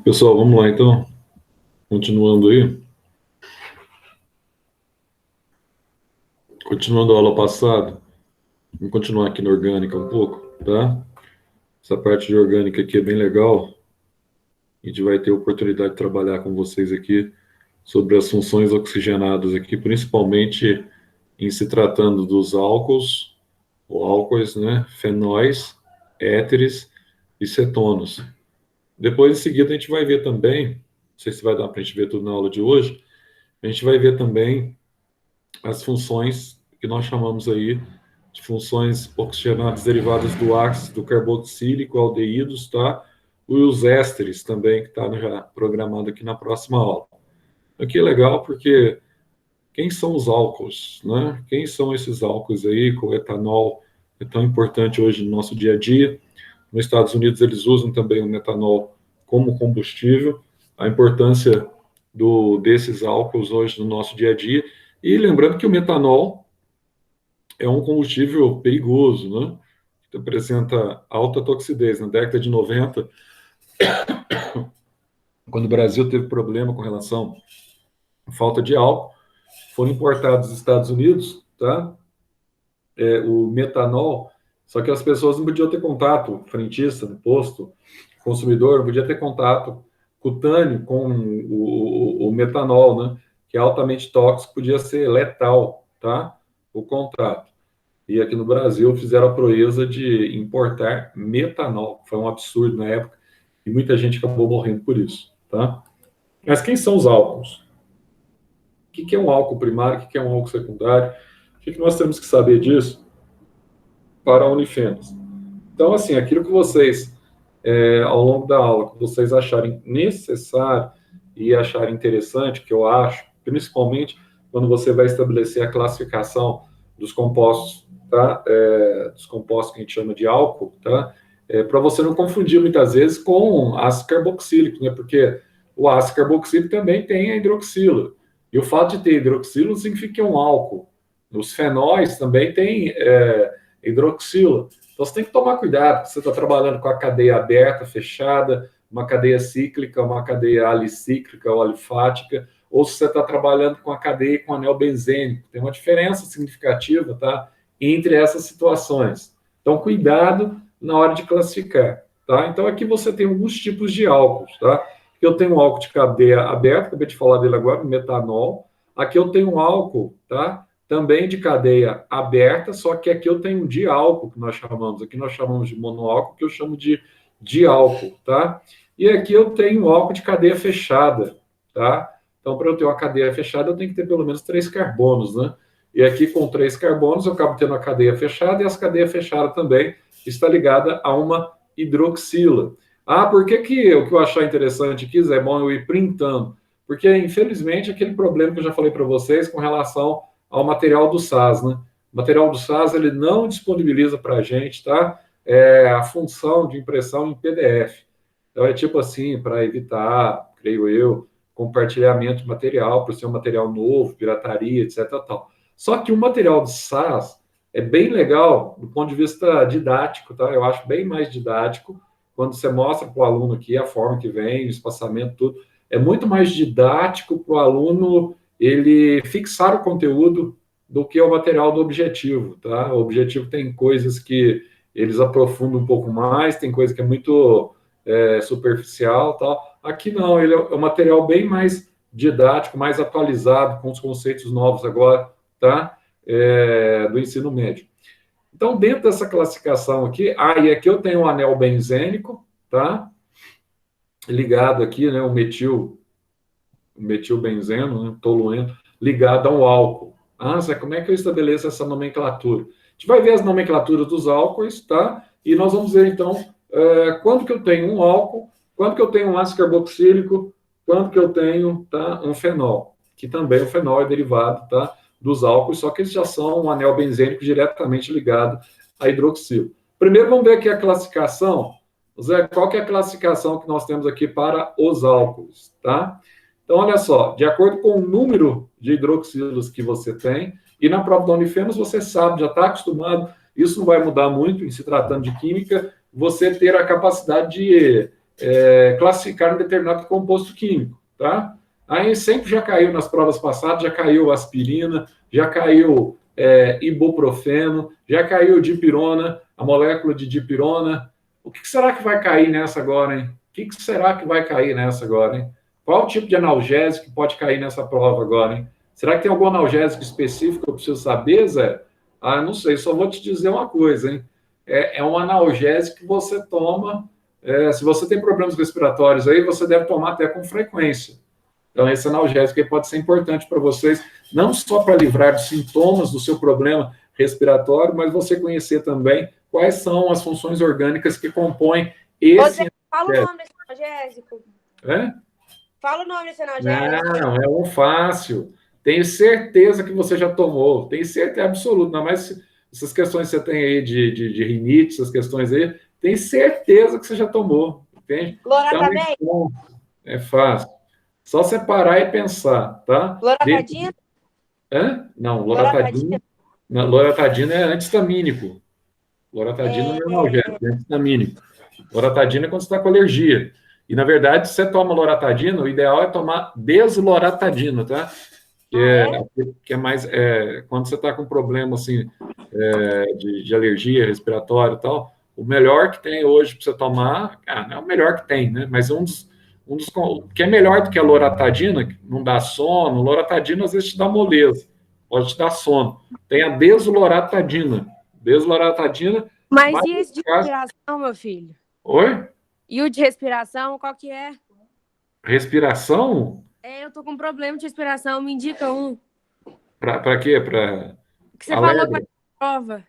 Pessoal, vamos lá então. Continuando aí. Continuando a aula passada. Vamos continuar aqui na orgânica um pouco, tá? Essa parte de orgânica aqui é bem legal. A gente vai ter a oportunidade de trabalhar com vocês aqui sobre as funções oxigenadas aqui, principalmente em se tratando dos álcools, ou álcoois, né? Fenóis, éteres e cetonos. Depois, em seguida, a gente vai ver também, não sei se vai dar para a gente ver tudo na aula de hoje, a gente vai ver também as funções que nós chamamos aí de funções oxigenadas derivadas do ácido carboxílico, aldeídos, tá? E os ésteres também, que está já programado aqui na próxima aula. Aqui é legal porque quem são os álcools, né? Quem são esses álcools aí, com o etanol é tão importante hoje no nosso dia a dia. Nos Estados Unidos eles usam também o metanol como combustível, a importância desses álcools hoje no nosso dia a dia. E lembrando que o metanol é um combustível perigoso, né? Que apresenta alta toxidez. Na década de 90, quando o Brasil teve problema com relação à falta de álcool, foram importados dos Estados Unidos, tá? O metanol, só que as pessoas não podiam ter contato, frentista do posto, consumidor, não podia ter contato cutâneo com o metanol, né? Que é altamente tóxico, podia ser letal, tá? O contato. E aqui no Brasil fizeram a proeza de importar metanol. Foi um absurdo na época e muita gente acabou morrendo por isso, tá? Mas quem são os álcools? O que é um álcool primário? O que é um álcool secundário? O que nós temos que saber disso para a Unifenas? Então, assim, aquilo que vocês, ao longo da aula, que vocês acharem necessário e acharem interessante, que eu acho, principalmente quando você vai estabelecer a classificação dos compostos, tá? Dos compostos que a gente chama de álcool, tá? Para você não confundir muitas vezes com ácido carboxílico, né? Porque o ácido carboxílico também tem a hidroxila. E o fato de ter hidroxila não significa que é um álcool. Os fenóis também têm hidroxila. Então você tem que tomar cuidado, porque você está trabalhando com a cadeia aberta, fechada, uma cadeia cíclica, uma cadeia alicíclica ou alifática, ou se você está trabalhando com a cadeia com anel benzênico. Tem uma diferença significativa, tá, entre essas situações. Então, cuidado na hora de classificar, tá? Então, aqui você tem alguns tipos de álcools, tá? Aqui eu tenho um álcool de cadeia aberta, acabei de falar dele agora, metanol. Aqui eu tenho um álcool, tá? Também de cadeia aberta, só que aqui eu tenho um diálcool, que nós chamamos. Aqui nós chamamos de monoálcool, que eu chamo de diálcool, tá? E aqui eu tenho um álcool de cadeia fechada, tá? Então, para eu ter uma cadeia fechada, eu tenho que ter pelo menos 3 carbonos, né? E aqui, com 3 carbonos, eu acabo tendo a cadeia fechada, e essa cadeia fechada também está ligada a uma hidroxila. Ah, por que o que eu achar interessante aqui, Zé, é bom eu ir printando? Porque, infelizmente, aquele problema que eu já falei para vocês com relação ao material do SAS, né? O material do SAS, ele não disponibiliza para a gente, tá? A função de impressão em PDF. Então, é tipo assim, para evitar, creio eu, compartilhamento de material, por ser um material novo, pirataria, etc. Tal. Só que o material do SAS é bem legal do ponto de vista didático, tá? Eu acho bem mais didático quando você mostra para o aluno aqui a forma que vem, o espaçamento, tudo. É muito mais didático para o aluno ele fixar o conteúdo do que o material do objetivo, tá? O objetivo tem coisas que eles aprofundam um pouco mais, tem coisa que é muito superficial, tal. Aqui não, ele é um material bem mais didático, mais atualizado, com os conceitos novos agora, tá? Do ensino médio. Então, dentro dessa classificação aqui, e aqui eu tenho um anel benzênico, tá? Ligado aqui, né, o metilbenzeno, né, tolueno, ligado a um álcool. Zé, como é que eu estabeleço essa nomenclatura? A gente vai ver as nomenclaturas dos álcoois, tá? E nós vamos ver, então, quando que eu tenho um álcool, quando que eu tenho um ácido carboxílico, quando que eu tenho, tá, um fenol, que também o fenol é derivado, tá, dos álcoois, só que eles já são um anel benzênico diretamente ligado a hidroxilo. Primeiro, vamos ver aqui a classificação. Zé, qual que é a classificação que nós temos aqui para os álcools, tá? Então, olha só, de acordo com o número de hidroxilos que você tem, e na prova da Unifenas você sabe, já está acostumado, isso não vai mudar muito em se tratando de química, você ter a capacidade classificar um determinado composto químico, tá? Aí sempre já caiu nas provas passadas, já caiu aspirina, já caiu ibuprofeno, já caiu dipirona, a molécula de dipirona. O que será que vai cair nessa agora, hein? O que será que vai cair nessa agora, hein? Qual o tipo de analgésico que pode cair nessa prova agora, hein? Será que tem algum analgésico específico que eu preciso saber, Zé? Ah, não sei, só vou te dizer uma coisa, hein? É um analgésico que você toma. Se você tem problemas respiratórios aí, você deve tomar até com frequência. Então, esse analgésico aí pode ser importante para vocês, não só para livrar dos sintomas do seu problema respiratório, mas você conhecer também quais são as funções orgânicas que compõem esse analgésico. Fala o nome desse analgésico. Fala o nome desse analgésico. Não, é um fácil. Tenho certeza que você já tomou. Tenho certeza absoluta. Não, mas essas questões que você tem aí de rinite, essas questões aí, tenho certeza que você já tomou. Entende? Loratadina? Então, é fácil. Só separar e pensar, tá? Loratadina? Não, loratadina. Loratadina é anti-histamínico. Loratadina não é analgésico, é anti-histamínico. Loratadina é quando você está com alergia. E, na verdade, se você toma loratadina, o ideal é tomar desloratadina, tá? Que é mais... quando você está com problema, assim, de alergia respiratória e tal, o melhor que tem hoje para você tomar... não é o melhor que tem, né? Mas um dos que é melhor do que a loratadina, que não dá sono. Loratadina, às vezes, te dá moleza. Pode te dar sono. Tem a desloratadina. Desloratadina... Mas e esse de respiração, meu filho? Oi? E o de respiração, qual que é? Respiração? Eu tô com problema de respiração, me indica um. Para quê? Para que você falou para prova.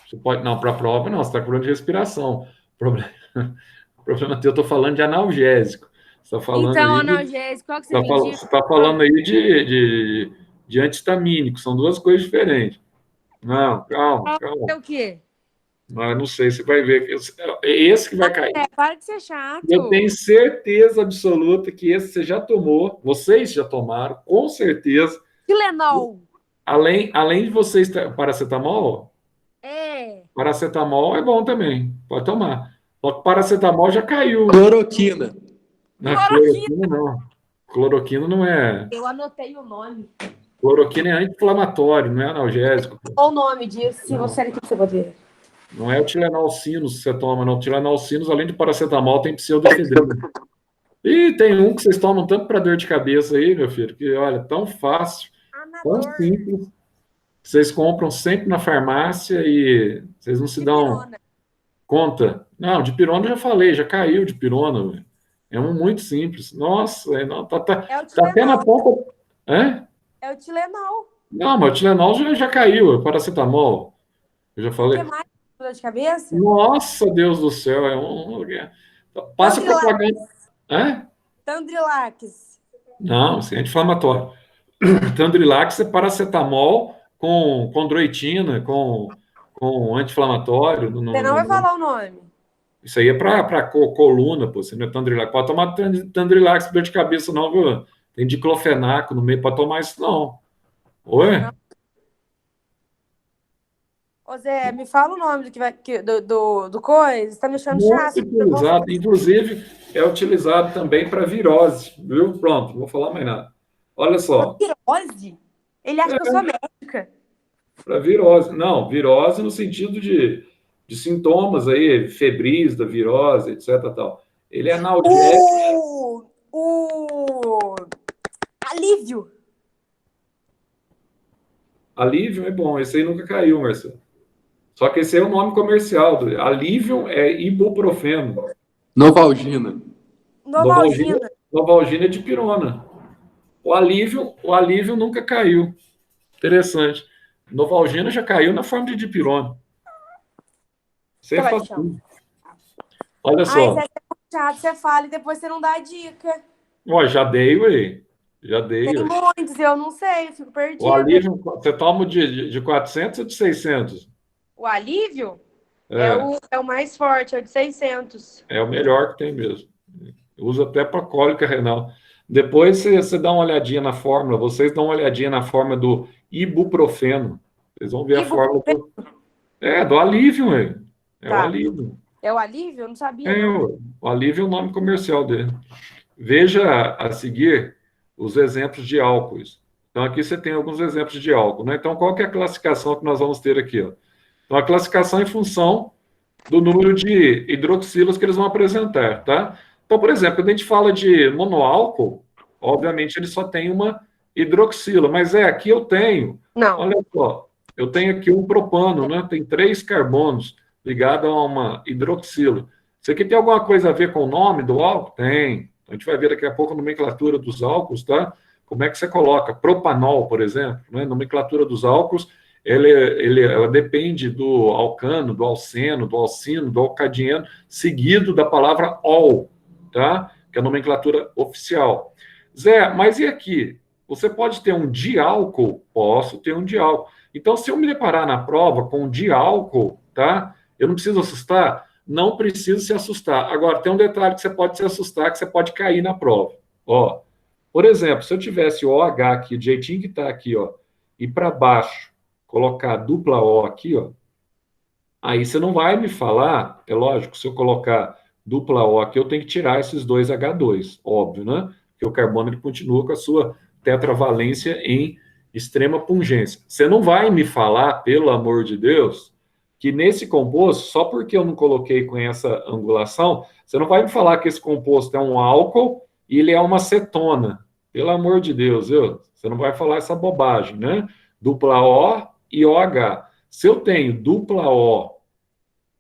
Você pode... Não, para prova não, você está com problema de respiração. Problema teu, eu tô falando de analgésico. Você tá falando então, analgésico, qual que você me indica? Você está falando aí de antihistamínico, são duas coisas diferentes. Não, calma. É o quê? Mas não sei, você vai ver. É esse que vai cair. Para de ser chato. Eu tenho certeza absoluta que esse você já tomou, vocês já tomaram, com certeza. Tilenol. Além de vocês, paracetamol? Paracetamol é bom também, pode tomar. Só que paracetamol já caiu. Cloroquina. Cloroquina não. Cloroquina não é. Eu anotei o nome. Cloroquina é anti-inflamatório, não é analgésico. Qual o nome disso? Se você quer que você pode ver. Não é o Tilenol Sinus que você toma, não. O Tilenol Sinus, além de paracetamol, tem pseudoefedrina. E tem um que vocês tomam tanto para dor de cabeça aí, meu filho, que, olha, tão fácil, tão simples. Vocês compram sempre na farmácia e vocês não se dão conta. Não, dipirona eu já falei, já caiu dipirona, velho. É um muito simples. Nossa, tá até na ponta. É o Tilenol. Não, mas o Tilenol já caiu, é o paracetamol. Eu já falei. O que mais? Dor de cabeça? Nossa, Deus do céu, passa propaganda. Tandrilax. Não, isso é anti-inflamatório. Tandrilax é paracetamol com chondroitina, com anti-inflamatório. Você não vai falar o nome. Isso aí é para coluna, pô. Você não é Tandrilax. Pode tomar Tandrilax para dor de cabeça, não, viu? Tem diclofenaco no meio, pode tomar isso, não. Oi? Não. Ô Zé, me fala o nome do coisa. Você tá me achando chato. Utilizado. Inclusive, é utilizado também para virose, viu? Pronto, não vou falar mais nada. Olha só. Virose? Ele acha que eu sou médica. Para virose. Não, virose no sentido de sintomas aí, febris da virose, etc. Tal. Ele é analgésico. O alívio. Alívio é bom, esse aí nunca caiu, Marcelo. Só que esse é o nome comercial. Alívio é ibuprofeno. Novalgina. Novalgina é dipirona. O alívio nunca caiu. Interessante. Novalgina já caiu na forma de dipirona. Você faz tudo. Olha só. Você é chato, você fala e depois você não dá a dica. Já dei, ué. Já dei. Tem muitos, eu não sei, eu fico perdida. O alívio, você toma de 400 ou de 600? O alívio é o mais forte, é o de 600. É o melhor que tem mesmo. Usa até para cólica renal. Depois você dá uma olhadinha na fórmula, vocês dão uma olhadinha na fórmula do ibuprofeno. Vocês vão ver a fórmula do alívio, ué. É o alívio. É o Alívio? Eu não sabia, É, não. o Alívio é o nome comercial dele. Veja a seguir os exemplos de álcoois. Então, aqui você tem alguns exemplos de álcool, né? Então, qual que é a classificação que nós vamos ter aqui, ó? Então, a classificação é em função do número de hidroxilas que eles vão apresentar, tá? Então, por exemplo, quando a gente fala de monoálcool, obviamente ele só tem uma hidroxila, mas aqui eu tenho, Não. olha só, eu tenho aqui um propano, né? Tem 3 carbonos ligados a uma hidroxila. Isso aqui tem alguma coisa a ver com o nome do álcool? Tem. A gente vai ver daqui a pouco a nomenclatura dos álcools, tá? Como é que você coloca? Propanol, por exemplo, né? Nomenclatura dos álcools, ela depende do alcano, do alceno, do alcino, do alcadieno, seguido da palavra ol, tá? Que é a nomenclatura oficial. Zé, mas e aqui? Você pode ter um diálcool? Posso ter um diálcool. Então, se eu me deparar na prova com um diálcool, tá? Eu não preciso assustar? Não preciso se assustar. Agora, tem um detalhe que você pode se assustar, que você pode cair na prova. Ó, por exemplo, se eu tivesse o OH aqui, do jeitinho que está aqui, ó, e para baixo, colocar dupla O aqui, ó, aí você não vai me falar, é lógico, se eu colocar dupla O aqui, eu tenho que tirar esses dois H2, óbvio, né? Porque o carbono ele continua com a sua tetravalência em extrema pungência. Você não vai me falar, pelo amor de Deus, que nesse composto, só porque eu não coloquei com essa angulação, você não vai me falar que esse composto é um álcool e ele é uma cetona. Pelo amor de Deus, viu? Você não vai falar essa bobagem, né? Dupla O e OH. Se eu tenho dupla O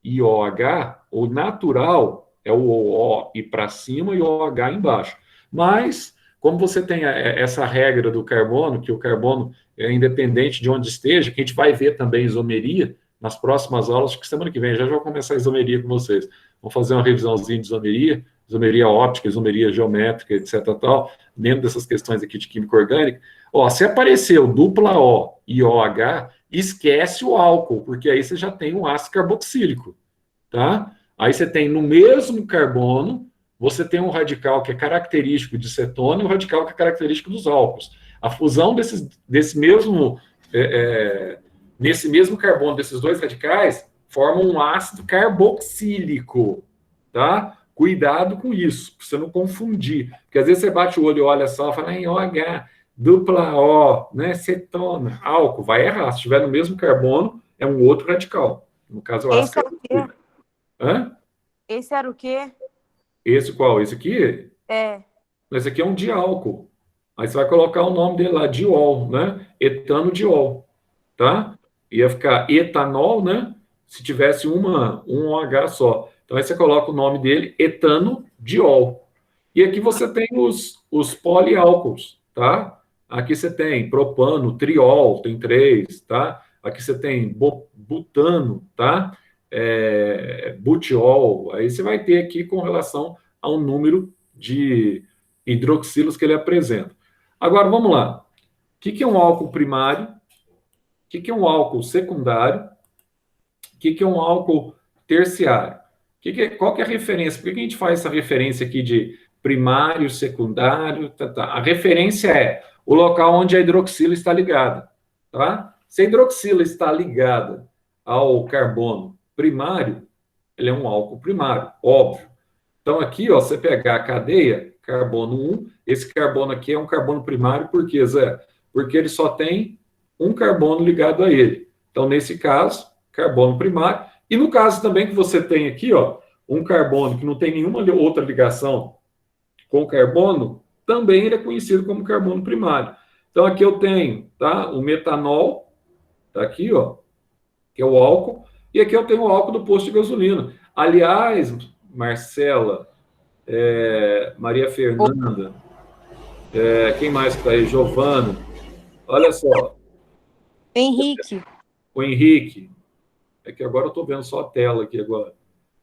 e OH, o natural é o O ir para cima e o OH embaixo. Mas, como você tem essa regra do carbono, que o carbono é independente de onde esteja, que a gente vai ver também isomeria nas próximas aulas, acho que semana que vem já vou começar a isomeria com vocês. Vamos fazer uma revisãozinha de isomeria óptica, isomeria geométrica, etc. tal, dentro dessas questões aqui de química orgânica. Ó, se apareceu dupla O e OH, esquece o álcool, porque aí você já tem um ácido carboxílico, tá? Aí você tem no mesmo carbono, você tem um radical que é característico de cetona e um radical que é característico dos álcools. A fusão nesse mesmo carbono desses dois radicais forma um ácido carboxílico, tá? Cuidado com isso, para você não confundir. Porque às vezes você bate o olho e olha só e fala, em OH, dupla O, né, cetona, álcool, vai errar. Se estiver no mesmo carbono, é um outro radical. No caso, o ácido Esse era o quê? Hã? Esse era o quê? Esse qual? Esse aqui? É. Esse aqui é um diálcool. Aí você vai colocar o nome dele lá, diol, né? Etanodiol, tá? Ia ficar etanol, né? Se tivesse um OH só. Então aí você coloca o nome dele, etanodiol. E aqui você tem os poliálcools, tá? Aqui você tem propano, triol, tem 3, tá? Aqui você tem butano, tá? Butiol. Aí você vai ter aqui com relação ao número de hidroxilas que ele apresenta. Agora, vamos lá. O que é um álcool primário? O que é um álcool secundário? O que é um álcool terciário? Qual que é a referência? Por que a gente faz essa referência aqui de primário, secundário? A referência é o local onde a hidroxila está ligada. Tá? Se a hidroxila está ligada ao carbono primário, ele é um álcool primário, óbvio. Então, aqui, ó, você pegar a cadeia, carbono 1, esse carbono aqui é um carbono primário, por quê, Zé? Porque ele só tem um carbono ligado a ele. Então, nesse caso, carbono primário. E no caso também que você tem aqui, ó, um carbono que não tem nenhuma outra ligação com o carbono, também ele é conhecido como carbono primário. Então, aqui eu tenho, tá, o metanol, tá aqui, ó, que é o álcool, e aqui eu tenho o álcool do posto de gasolina. Aliás, Marcela, Maria Fernanda, quem mais que está aí? Giovana. Olha só. Henrique. O Henrique. É que agora eu estou vendo só a tela aqui agora.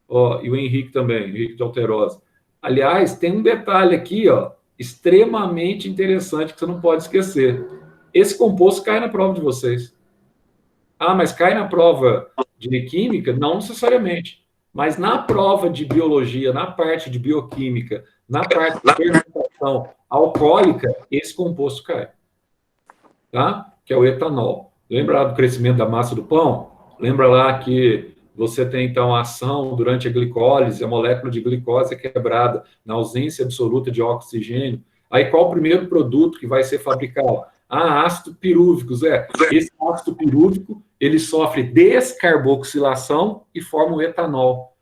Ó, e o Henrique também, Henrique de Alterosa. Aliás, tem um detalhe aqui, ó, extremamente interessante que você não pode esquecer. Esse composto cai na prova de vocês. Ah, mas cai na prova de química? Não necessariamente. Mas na prova de biologia, na parte de bioquímica, na parte de fermentação alcoólica, esse composto cai. Tá? Que é o etanol. Lembra lá do crescimento da massa do pão? Lembra lá que você tem, então, a ação durante a glicólise, a molécula de glicose é quebrada na ausência absoluta de oxigênio. Aí, qual o primeiro produto que vai ser fabricado? Ácido pirúvico, Zé. Esse ácido pirúvico, ele sofre descarboxilação e forma o etanol.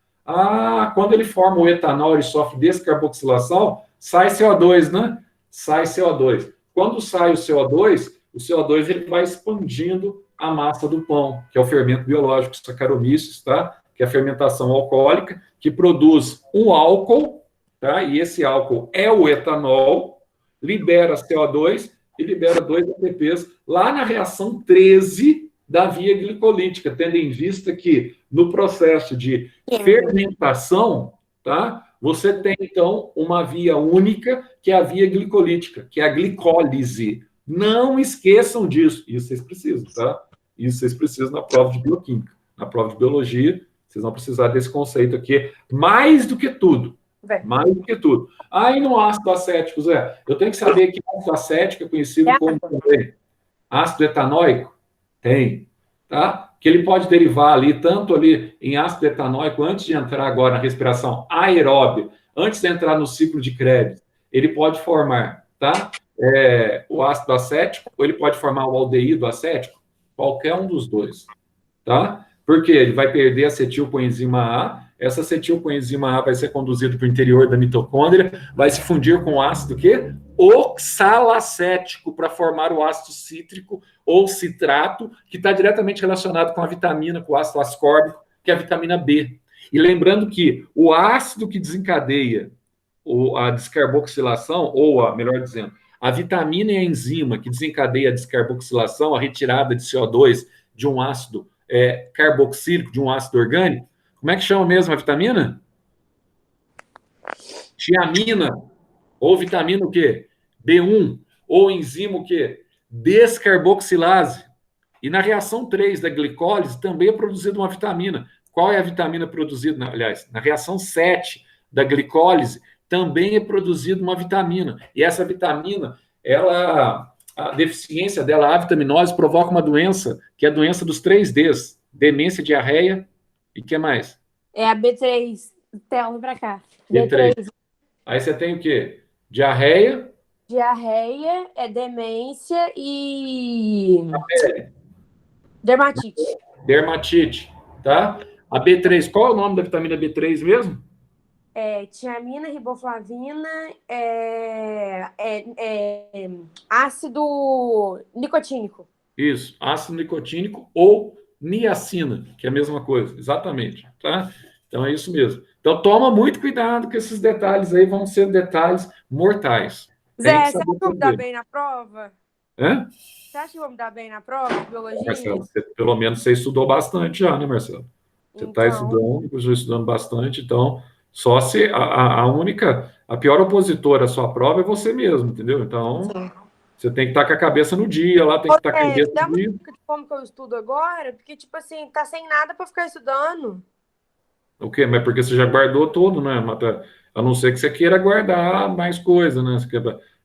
Quando ele forma o etanol, ele sofre descarboxilação, sai CO2, né? Sai CO2. Quando sai o CO2 ele vai expandindo a massa do pão, que é o fermento biológico Saccharomyces, tá? Que é a fermentação alcoólica, que produz um álcool, tá? E esse álcool é o etanol, libera CO2 e libera 2 ATPs lá na reação 13 da via glicolítica, tendo em vista que no processo de fermentação, tá? Você tem, então, uma via única, que é a via glicolítica, que é a glicólise. Não esqueçam disso. Isso vocês precisam, tá? Isso vocês precisam na prova de bioquímica. Na prova de biologia, vocês vão precisar desse conceito aqui, mais do que tudo. Mais do que tudo. Aí no ácido acético, Zé, eu tenho que saber que ácido acético é conhecido como também ácido etanóico? Tem, tá? Que ele pode derivar ali, tanto ali em ácido etanóico, antes de entrar agora na respiração aeróbica, antes de entrar no ciclo de Krebs, ele pode formar, tá? O ácido acético, ou ele pode formar o aldeído acético, qualquer um dos dois, tá? Porque ele vai perder acetilcoenzima A, essa acetilcoenzima A vai ser conduzida para o interior da mitocôndria, vai se fundir com o ácido quê? Oxalacético, para formar o ácido cítrico ou citrato, que está diretamente relacionado com a vitamina, com o ácido ascórbico, que é a vitamina B. E lembrando que o ácido que desencadeia a descarboxilação, ou, melhor dizendo, a vitamina e a enzima que desencadeia a descarboxilação, a retirada de CO2 de um ácido carboxílico, de um ácido orgânico, como é que chama mesmo a vitamina? Tiamina, ou vitamina o quê? B1, ou enzima o quê? Descarboxilase. E na reação 3 da glicólise também é produzida uma vitamina. Qual é a vitamina produzida? Aliás, na reação 7 da glicólise também é produzida uma vitamina. E essa vitamina, a deficiência dela, a avitaminose, provoca uma doença, que é a doença dos 3Ds. Demência, diarreia e o que mais? É a B3. Tela pra cá. B3. Aí você tem o quê? Diarreia. Diarreia, demência e dermatite. Dermatite, tá? A B3, qual é o nome da vitamina B3 mesmo? Tiamina, riboflavina, ácido nicotínico. Isso, ácido nicotínico ou niacina, que é a mesma coisa, exatamente, tá? Então é isso mesmo. Então toma muito cuidado que esses detalhes aí vão ser detalhes mortais. Zé, você acha que eu vou me dar bem na prova? Hã? Você acha que eu vou me dar bem na prova de biologia? Marcelo, pelo menos você estudou bastante já, né, Marcelo? Você está estudando bastante, então só se a pior opositora à sua prova é você mesmo, entendeu? Então, você tem que estar com a cabeça no dia lá, tem que estar com a cabeça no dia. Como que eu estudo agora? Porque, tipo assim, tá sem nada para ficar estudando. O quê? Mas porque você já guardou tudo, né, Mata? A não ser que você queira guardar mais coisa, né?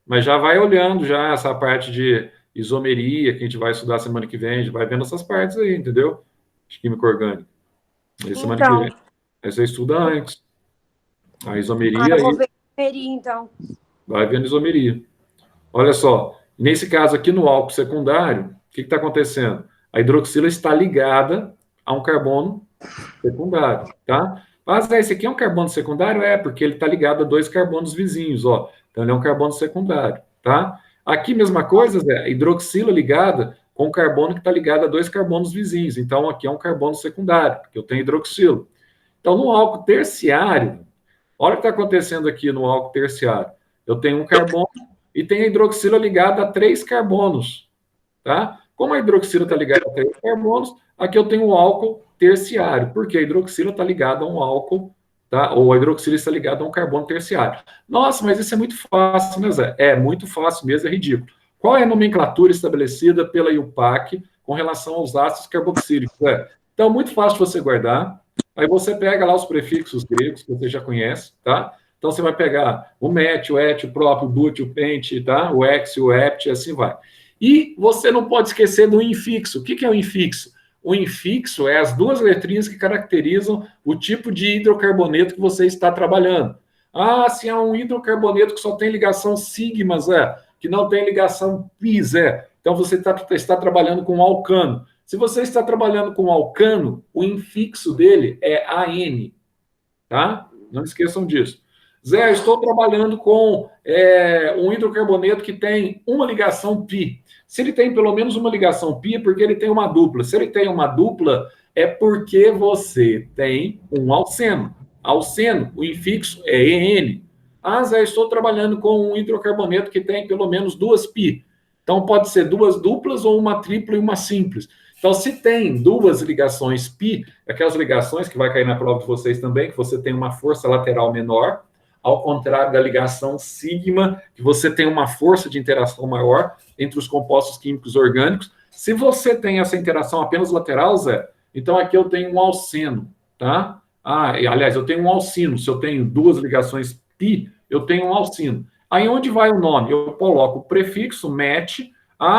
Mas já vai olhando já essa parte de isomeria que a gente vai estudar semana que vem, a gente vai vendo essas partes aí, entendeu? De química orgânica. Aí semana que vem. Aí você estuda antes. A isomeria eu vou ver isomeria, então. Vai vendo isomeria. Olha só, nesse caso aqui no álcool secundário, o que está acontecendo? A hidroxila está ligada a um carbono secundário, tá? Mas esse aqui é um carbono secundário? Porque ele está ligado a 2 carbonos vizinhos, ó. Então ele é um carbono secundário, tá? Aqui mesma coisa, Zé, a hidroxila ligada com o carbono que está ligado a 2 carbonos vizinhos. Então aqui é um carbono secundário, porque eu tenho hidroxila. Então no álcool terciário, olha o que está acontecendo aqui no álcool terciário. Eu tenho um carbono e tenho a hidroxila ligada a 3 carbonos, tá? Como a hidroxila está ligada a 3 carbonos, aqui eu tenho um álcool terciário, porque a hidroxila está ligada a um álcool, tá? Ou a hidroxila está ligada a um carbono terciário. Nossa, mas isso é muito fácil, né, Zé? É muito fácil mesmo, é ridículo. Qual é a nomenclatura estabelecida pela IUPAC com relação aos ácidos carboxílicos? Então, muito fácil você guardar. Aí você pega lá os prefixos gregos que você já conhece, tá? Então, você vai pegar o met, o et, o prop, o but, o pent, tá? O ex, o ept, assim vai. E você não pode esquecer do infixo. O que é o infixo? o infixo é as duas letrinhas que caracterizam o tipo de hidrocarboneto que você está trabalhando. Ah, se é um hidrocarboneto que só tem ligação sigma, Zé, que não tem ligação pi, Zé, então você está trabalhando com alcano. Se você está trabalhando com alcano, o infixo dele é AN, tá? Não esqueçam disso. Zé, estou trabalhando com um hidrocarboneto que tem uma ligação pi. Se ele tem pelo menos uma ligação pi, é porque ele tem uma dupla. Se ele tem uma dupla, é porque você tem um alceno. Alceno, o infixo é EN. Ah, Zé, estou trabalhando com um hidrocarboneto que tem pelo menos duas pi. Então, pode ser duas duplas ou uma tripla e uma simples. Então, se tem duas ligações pi, aquelas ligações que vai cair na prova de vocês também, que você tem uma força lateral menor, ao contrário da ligação sigma, que você tem uma força de interação maior entre os compostos químicos orgânicos. Se você tem essa interação apenas lateral, Zé, então aqui eu tenho um alceno, tá? Aliás, eu tenho um alcino. Se eu tenho duas ligações pi, eu tenho um alcino. Aí onde vai o nome? Eu coloco o prefixo met.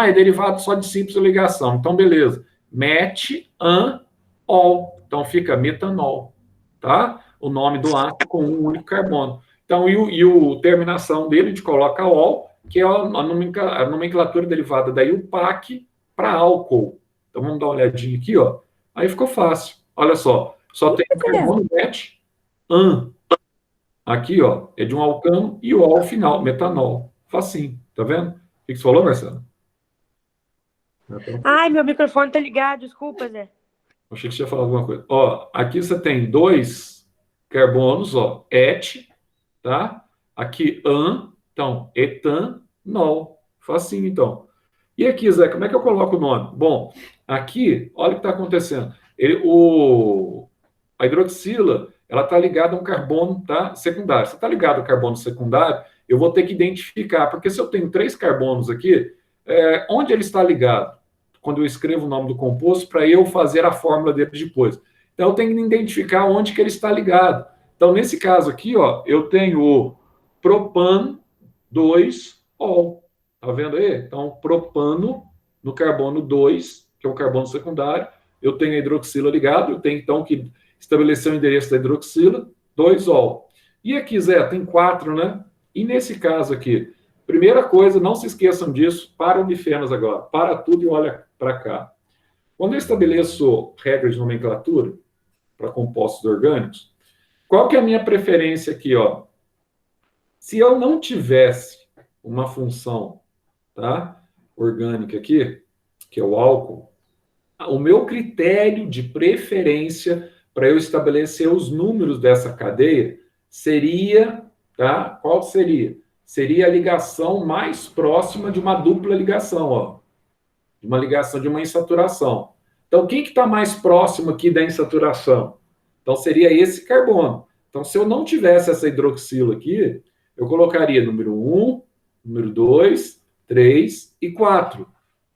É derivado só de simples ligação. Então, beleza. Met-an-ol. Então, fica metanol, tá? O nome do ácido com um único carbono. Então, e a terminação dele, a gente coloca ol, que é a nomenclatura derivada da IUPAC para álcool. Então, vamos dar uma olhadinha aqui, ó. Aí ficou fácil. Olha só. Só tem o carbono met-an. Aqui, ó, é de um alcano e o ol final, metanol. Facinho, tá vendo? O que você falou, Marcelo? Ai, meu microfone tá ligado, desculpa, Zé. Achei que você ia falar alguma coisa. Ó, aqui você tem dois carbonos, ó, et, tá? Aqui, an, então, etanol. Facinho, então. E aqui, Zé, como é que eu coloco o nome? Bom, aqui, olha o que está acontecendo. A hidroxila, ela está ligada a um carbono, tá, secundário. Se está ligado ao carbono secundário, eu vou ter que identificar, porque se eu tenho 3 carbonos aqui, onde ele está ligado? Quando eu escrevo o nome do composto, para eu fazer a fórmula dele depois. Então, eu tenho que identificar onde que ele está ligado. Então, nesse caso aqui, ó, eu tenho o propan 2-ol. Tá vendo aí? Então, propano no carbono 2, que é o carbono secundário, eu tenho a hidroxila ligado, eu tenho, então, que estabelecer o endereço da hidroxila, 2-ol. E aqui, Zé, tem 4, né? E nesse caso aqui, primeira coisa, não se esqueçam disso, para o bifenas agora, para tudo e olha para cá. Quando eu estabeleço regra de nomenclatura para compostos orgânicos, qual que é a minha preferência aqui, ó? Se eu não tivesse uma função, tá, orgânica aqui, que é o álcool, o meu critério de preferência para eu estabelecer os números dessa cadeia seria, tá? Qual seria? Seria a ligação mais próxima de uma dupla ligação, ó. De uma ligação, de uma insaturação. Então, quem que está mais próximo aqui da insaturação? Então, seria esse carbono. Então, se eu não tivesse essa hidroxila aqui, eu colocaria número 1, número 2, 3 e 4.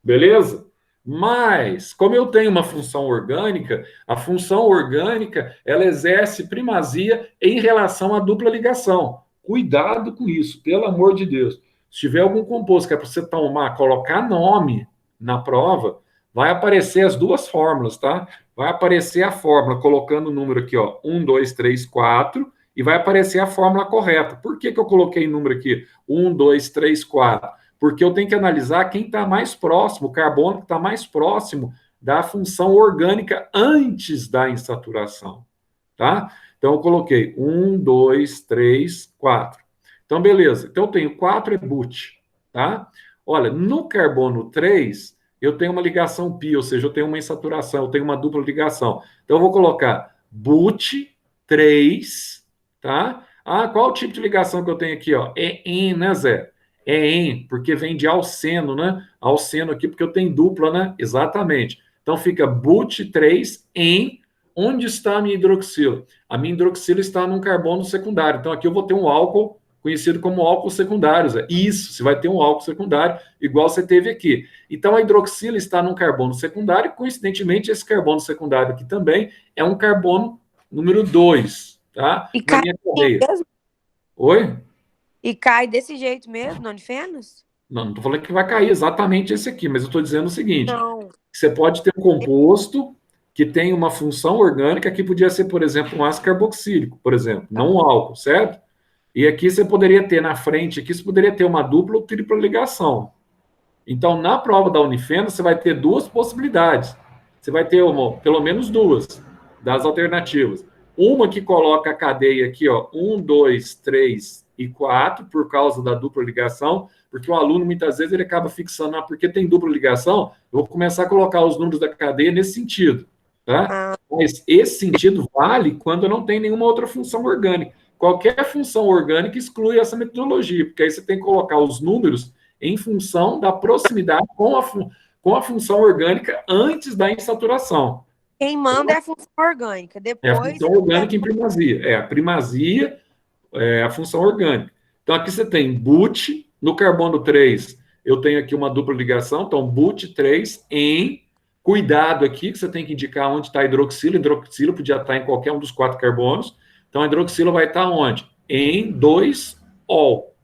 Beleza? Mas, como eu tenho uma função orgânica, a função orgânica, ela exerce primazia em relação à dupla ligação. Cuidado com isso, pelo amor de Deus. Se tiver algum composto que é para você tomar, colocar nome na prova, vai aparecer as duas fórmulas, tá? Vai aparecer a fórmula, colocando o número aqui, ó, 1, 2, 3, 4, e vai aparecer a fórmula correta. Por que eu coloquei o número aqui? 1, 2, 3, 4. Porque eu tenho que analisar quem está mais próximo, o carbono que está mais próximo da função orgânica antes da insaturação, tá? Então, eu coloquei 1, 2, 3, 4. Então, beleza. Então, eu tenho 4 é but, tá? Olha, no carbono 3, eu tenho uma ligação pi, ou seja, eu tenho uma insaturação, eu tenho uma dupla ligação. Então, eu vou colocar but 3, tá? Qual o tipo de ligação que eu tenho aqui, ó? É em, né, Zé? É em, porque vem de alceno, né? Alceno aqui, porque eu tenho dupla, né? Exatamente. Então, fica but 3 em. Onde está a minha hidroxila? A minha hidroxila está num carbono secundário. Então, aqui eu vou ter um álcool conhecido como álcool secundário. Zé. Isso, você vai ter um álcool secundário, igual você teve aqui. Então, a hidroxila está num carbono secundário, e, coincidentemente, esse carbono secundário aqui também é um carbono número 2, tá? E cai mesmo? Oi? E cai desse jeito mesmo, não de Fenas? Não estou falando que vai cair exatamente esse aqui, mas eu estou dizendo o seguinte: Não. você pode ter um composto que tem uma função orgânica que podia ser, por exemplo, um ácido carboxílico, por exemplo, não um álcool, certo? E aqui você poderia ter na frente, aqui você poderia ter uma dupla ou tripla ligação. Então, na prova da Unifem, você vai ter duas possibilidades. Você vai ter pelo menos duas das alternativas. Uma que coloca a cadeia aqui, ó, 1, 2, 3 e 4, por causa da dupla ligação, porque o aluno, muitas vezes, ele acaba fixando, porque tem dupla ligação, eu vou começar a colocar os números da cadeia nesse sentido, tá? Mas esse sentido vale quando não tem nenhuma outra função orgânica. Qualquer função orgânica exclui essa metodologia, porque aí você tem que colocar os números em função da proximidade com a função orgânica antes da insaturação. Quem manda é a função orgânica. É a Depois. função orgânica em primazia. A primazia é a função orgânica. Então, aqui você tem but, no carbono 3, eu tenho aqui uma dupla ligação, então but 3 em. Cuidado aqui, que você tem que indicar onde está a hidroxila. Hidroxila podia estar em qualquer um dos 4 carbonos. Então, a hidroxila vai estar onde? Em 2-ol.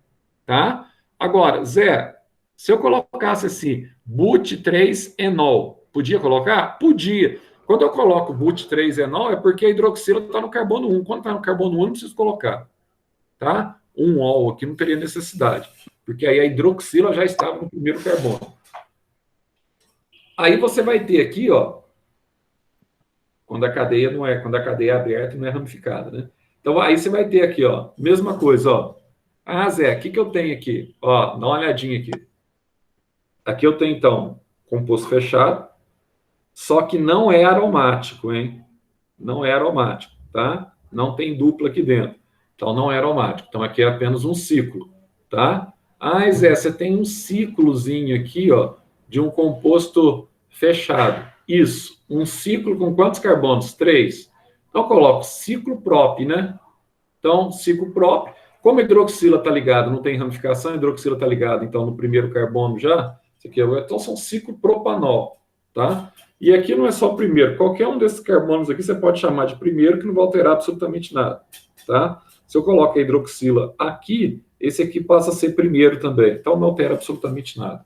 Tá? Agora, Zé, se eu colocasse assim, but3-enol, podia colocar? Podia. Quando eu coloco but3-enol, é porque a hidroxila está no carbono 1. Quando está no carbono 1, não preciso colocar. Tá? 1-ol aqui não teria necessidade, porque aí a hidroxila já estava no primeiro carbono. Aí você vai ter aqui, ó, quando a cadeia é aberta e não é ramificada, né? Então, aí você vai ter aqui, ó, mesma coisa, ó. Ah, Zé, o que eu tenho aqui? Ó, dá uma olhadinha aqui. Aqui eu tenho, então, composto fechado, só que não é aromático, hein? Não é aromático, tá? Não tem dupla aqui dentro. Então, não é aromático. Então, aqui é apenas um ciclo, tá? Ah, Zé, você tem um ciclozinho aqui, ó, de um composto fechado. Isso. Um ciclo com quantos carbonos? 3. Então, eu coloco ciclo prop, né? Então, ciclo prop. Como a hidroxila está ligada, não tem ramificação, a hidroxila está ligada, então, no primeiro carbono já. Isso aqui então, são ciclo propanol, tá? E aqui não é só o primeiro. Qualquer um desses carbonos aqui você pode chamar de primeiro, que não vai alterar absolutamente nada, tá? Se eu coloco a hidroxila aqui, esse aqui passa a ser primeiro também. Então, não altera absolutamente nada,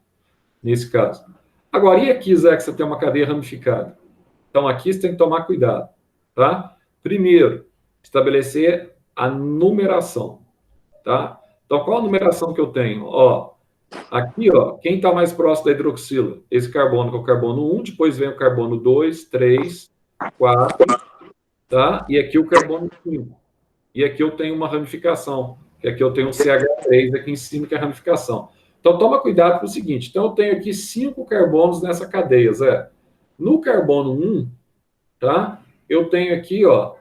nesse caso. Agora, e aqui, Zé, que você tem uma cadeia ramificada? Então, aqui você tem que tomar cuidado, tá? Primeiro, estabelecer a numeração, tá? Então, qual a numeração que eu tenho? Ó, aqui, ó, quem está mais próximo da hidroxila? Esse carbono, que é o carbono 1, depois vem o carbono 2, 3, 4, tá? E aqui o carbono 5. E aqui eu tenho uma ramificação, que aqui eu tenho um CH3 aqui em cima, que é a ramificação. Então, toma cuidado com o seguinte. Então, eu tenho aqui 5 carbonos nessa cadeia, Zé. No carbono 1, tá? Eu tenho aqui, ó,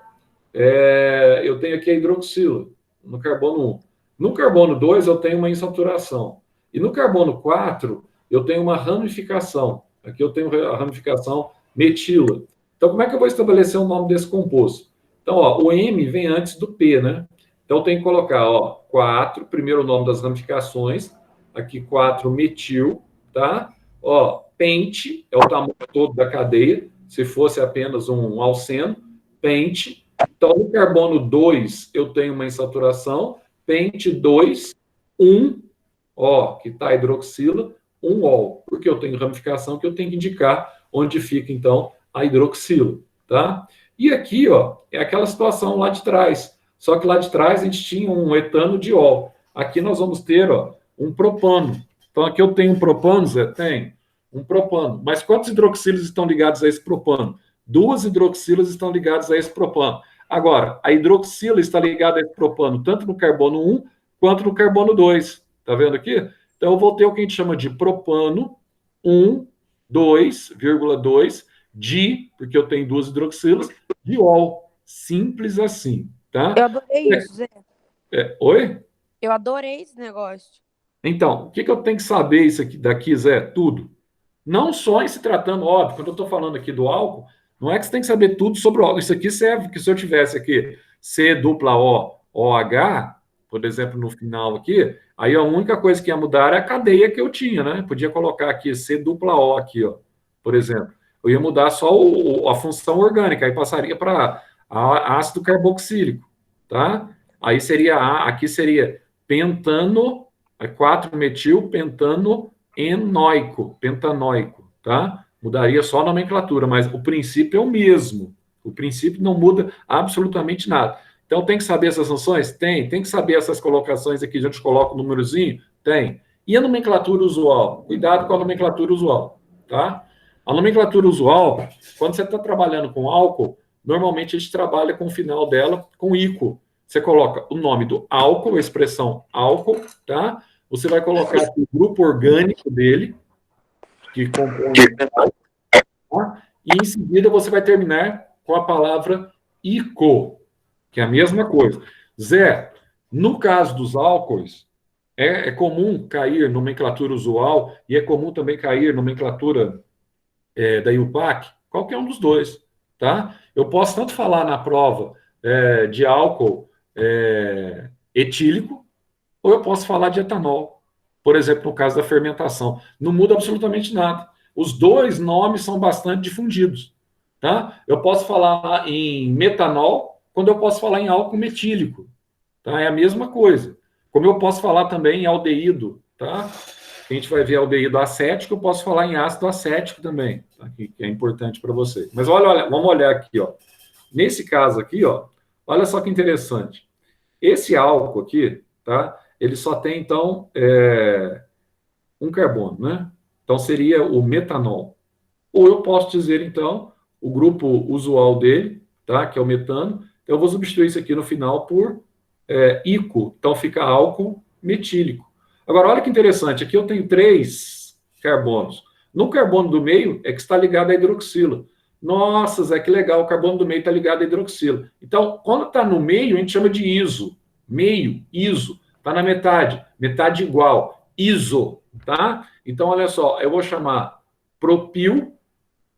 eu tenho aqui a hidroxila, no carbono 1. No carbono 2, eu tenho uma insaturação. E no carbono 4, eu tenho uma ramificação. Aqui eu tenho a ramificação metila. Então, como é que eu vou estabelecer o nome desse composto? Então, ó, o M vem antes do P, né? Então, eu tenho que colocar, ó, 4, primeiro o nome das ramificações. Aqui, 4-metil, tá? Ó, pente, é o tamanho todo da cadeia. Se fosse apenas um alceno, pente. Então, no carbono 2, eu tenho uma insaturação. Pente 2, 1, ó, que está a hidroxila, 1-ol. Porque eu tenho ramificação que eu tenho que indicar onde fica, então, a hidroxila, tá? E aqui, ó, é aquela situação lá de trás. Só que lá de trás a gente tinha um etano de ol. Aqui nós vamos ter, ó, um propano. Então aqui eu tenho um propano, Zé? Tem um propano. Mas quantos hidroxilas estão ligados a esse propano? 2 hidroxilas estão ligadas a esse propano. Agora, a hidroxila está ligada a esse propano tanto no carbono 1 quanto no carbono 2. Tá vendo aqui? Então eu vou ter o que a gente chama de propano 1, 2,2, porque eu tenho 2 hidroxilas, diol. Simples assim, tá? Eu adorei isso, Zé. Oi? Eu adorei esse negócio. Então, o que eu tenho que saber isso aqui daqui, Zé? Tudo. Não só em se tratando, óbvio, quando eu estou falando aqui do álcool, não é que você tem que saber tudo sobre o álcool. Isso aqui serve que se eu tivesse aqui C dupla O, OH, por exemplo, no final aqui, aí a única coisa que ia mudar é a cadeia que eu tinha, né? Podia colocar aqui C dupla O aqui, ó, por exemplo. Eu ia mudar só a função orgânica, aí passaria para ácido carboxílico, tá? Aí seria, aqui seria pentano, 4-metil pentano enóico, pentanoico, tá? Mudaria só a nomenclatura, mas o princípio é o mesmo. O princípio não muda absolutamente nada. Então, tem que saber essas funções? Tem. Tem que saber essas colocações aqui, a gente coloca o númerozinho? Tem. E a nomenclatura usual? Cuidado com a nomenclatura usual, tá? A nomenclatura usual, quando você está trabalhando com álcool, normalmente a gente trabalha com o final dela com ICO. Você coloca o nome do álcool, a expressão álcool, tá? Você vai colocar aqui o grupo orgânico dele, que compõe, tá? E em seguida você vai terminar com a palavra ICO, que é a mesma coisa. Zé, no caso dos álcoois, é comum cair nomenclatura usual e é comum também cair nomenclatura da IUPAC, qualquer um dos dois, tá? Eu posso tanto falar na prova de álcool etílico, ou eu posso falar de etanol, por exemplo, no caso da fermentação. Não muda absolutamente nada. Os dois nomes são bastante difundidos, tá? Eu posso falar em metanol, quando eu posso falar em álcool metílico, tá? É a mesma coisa. Como eu posso falar também em aldeído, tá? A gente vai ver aldeído acético, eu posso falar em ácido acético também, tá? Que é importante para você. Mas olha, vamos olhar aqui, ó. Nesse caso aqui, ó, olha só que interessante. Esse álcool aqui, tá? Ele só tem, então, um carbono, né? Então, seria o metanol. Ou eu posso dizer, então, o grupo usual dele, tá? Que é o metano. Então, eu vou substituir isso aqui no final por ICO. Então, fica álcool metílico. Agora, olha que interessante. Aqui eu tenho 3 carbonos. No carbono do meio é que está ligado à hidroxila. Nossa, Zé, que legal. O carbono do meio está ligado à hidroxila. Então, quando está no meio, a gente chama de iso. Meio, iso. Está na metade. Metade igual. Iso. Tá? Então, olha só. Eu vou chamar propil.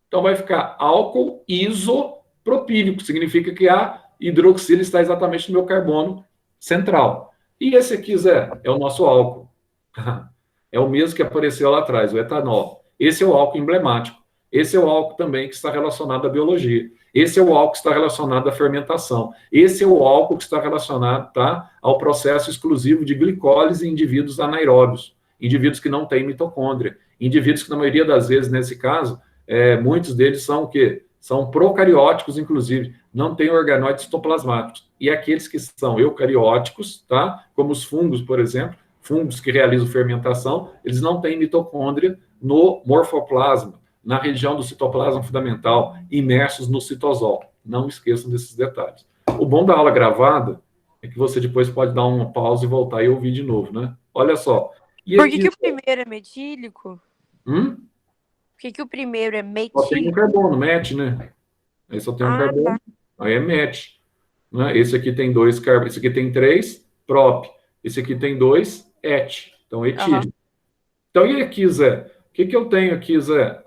Então, vai ficar álcool isopropílico. Significa que a hidroxila está exatamente no meu carbono central. E esse aqui, Zé, é o nosso álcool. É o mesmo que apareceu lá atrás, o etanol. Esse é o álcool emblemático. Esse é o álcool também que está relacionado à biologia. Esse é o álcool que está relacionado à fermentação. Esse é o álcool que está relacionado, tá, ao processo exclusivo de glicólise em indivíduos anaeróbios, indivíduos que não têm mitocôndria, indivíduos que, na maioria das vezes, nesse caso, muitos deles são o quê? São procarióticos, inclusive, não têm organóides citoplasmáticos. E aqueles que são eucarióticos, tá, como os fungos, por exemplo, fungos que realizam fermentação, eles não têm mitocôndria no morfoplasma, na região do citoplasma fundamental, imersos no citosol. Não esqueçam desses detalhes. O bom da aula gravada é que você depois pode dar uma pausa e voltar e ouvir de novo, né? Olha só. E Por aqui, que o primeiro é metílico? Por que o primeiro é só tem um metílico? carbono, MET, né? Aí só tem um carbono, Tá. aí é MET. Né? Esse aqui tem 2 carbonos, esse aqui tem 3, prop. Esse aqui tem 2, et. Então, etílico. Então, e aqui, Zé? O que eu tenho aqui, Zé?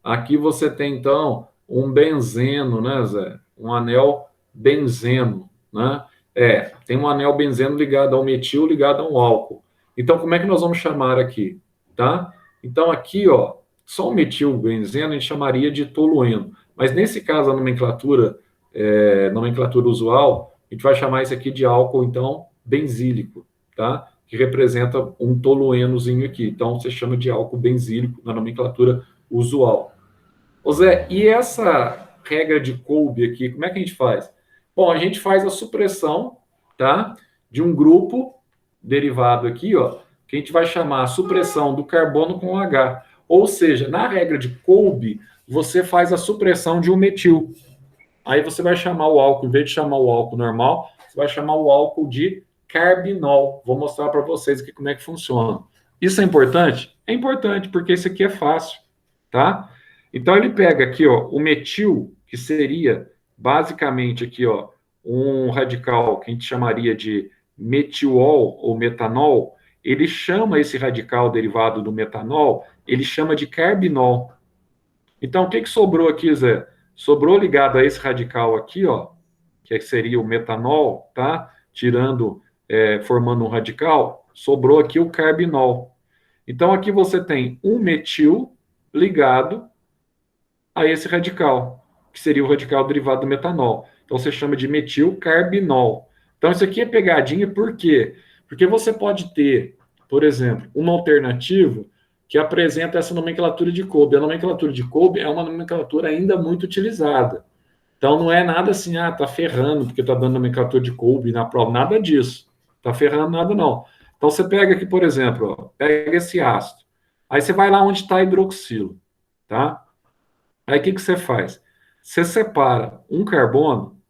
Aqui você tem, então, um benzeno, né, Zé? Um anel benzeno, né? Tem um anel benzeno ligado ao metil, ligado ao álcool. Então, como é que nós vamos chamar aqui? Tá? Então, aqui, ó, só o metil benzeno a gente chamaria de tolueno. Mas, nesse caso, a nomenclatura usual, a gente vai chamar isso aqui de álcool, então, benzílico, tá? Que representa um toluenozinho aqui. Então, você chama de álcool benzílico na nomenclatura usual. Ô Zé, e essa regra de Kolbe aqui, como é que a gente faz? Bom, a gente faz a supressão, tá, de um grupo derivado aqui, ó, que a gente vai chamar a supressão do carbono com H. Ou seja, na regra de Kolbe, você faz a supressão de um metil. Aí você vai chamar o álcool, em vez de chamar o álcool normal, você vai chamar o álcool de carbinol. Vou mostrar para vocês aqui como é que funciona. Isso é importante? É importante, porque isso aqui é fácil, tá? Então, ele pega aqui, ó, o metil, que seria basicamente aqui, ó, um radical que a gente chamaria de metiol ou metanol. Ele chama esse radical derivado do metanol, ele chama de carbinol. Então, o que sobrou aqui, Zé? Sobrou ligado a esse radical aqui, ó, que seria o metanol, tá? Tirando, formando um radical, sobrou aqui o carbinol. Então, aqui você tem um metil ligado a esse radical, que seria o radical derivado do metanol. Então, você chama de metilcarbinol. Então, isso aqui é pegadinha, por quê? Porque você pode ter, por exemplo, uma alternativa que apresenta essa nomenclatura de Kolbe. A nomenclatura de Kolbe é uma nomenclatura ainda muito utilizada. Então, não é nada assim, tá ferrando, porque tá dando nomenclatura de Kolbe na prova, nada disso. Tá ferrando nada, não. Então, você pega aqui, por exemplo, ó, pega esse ácido. Aí você vai lá onde está hidroxilo, tá? Aí o que você faz? Você separa um carbono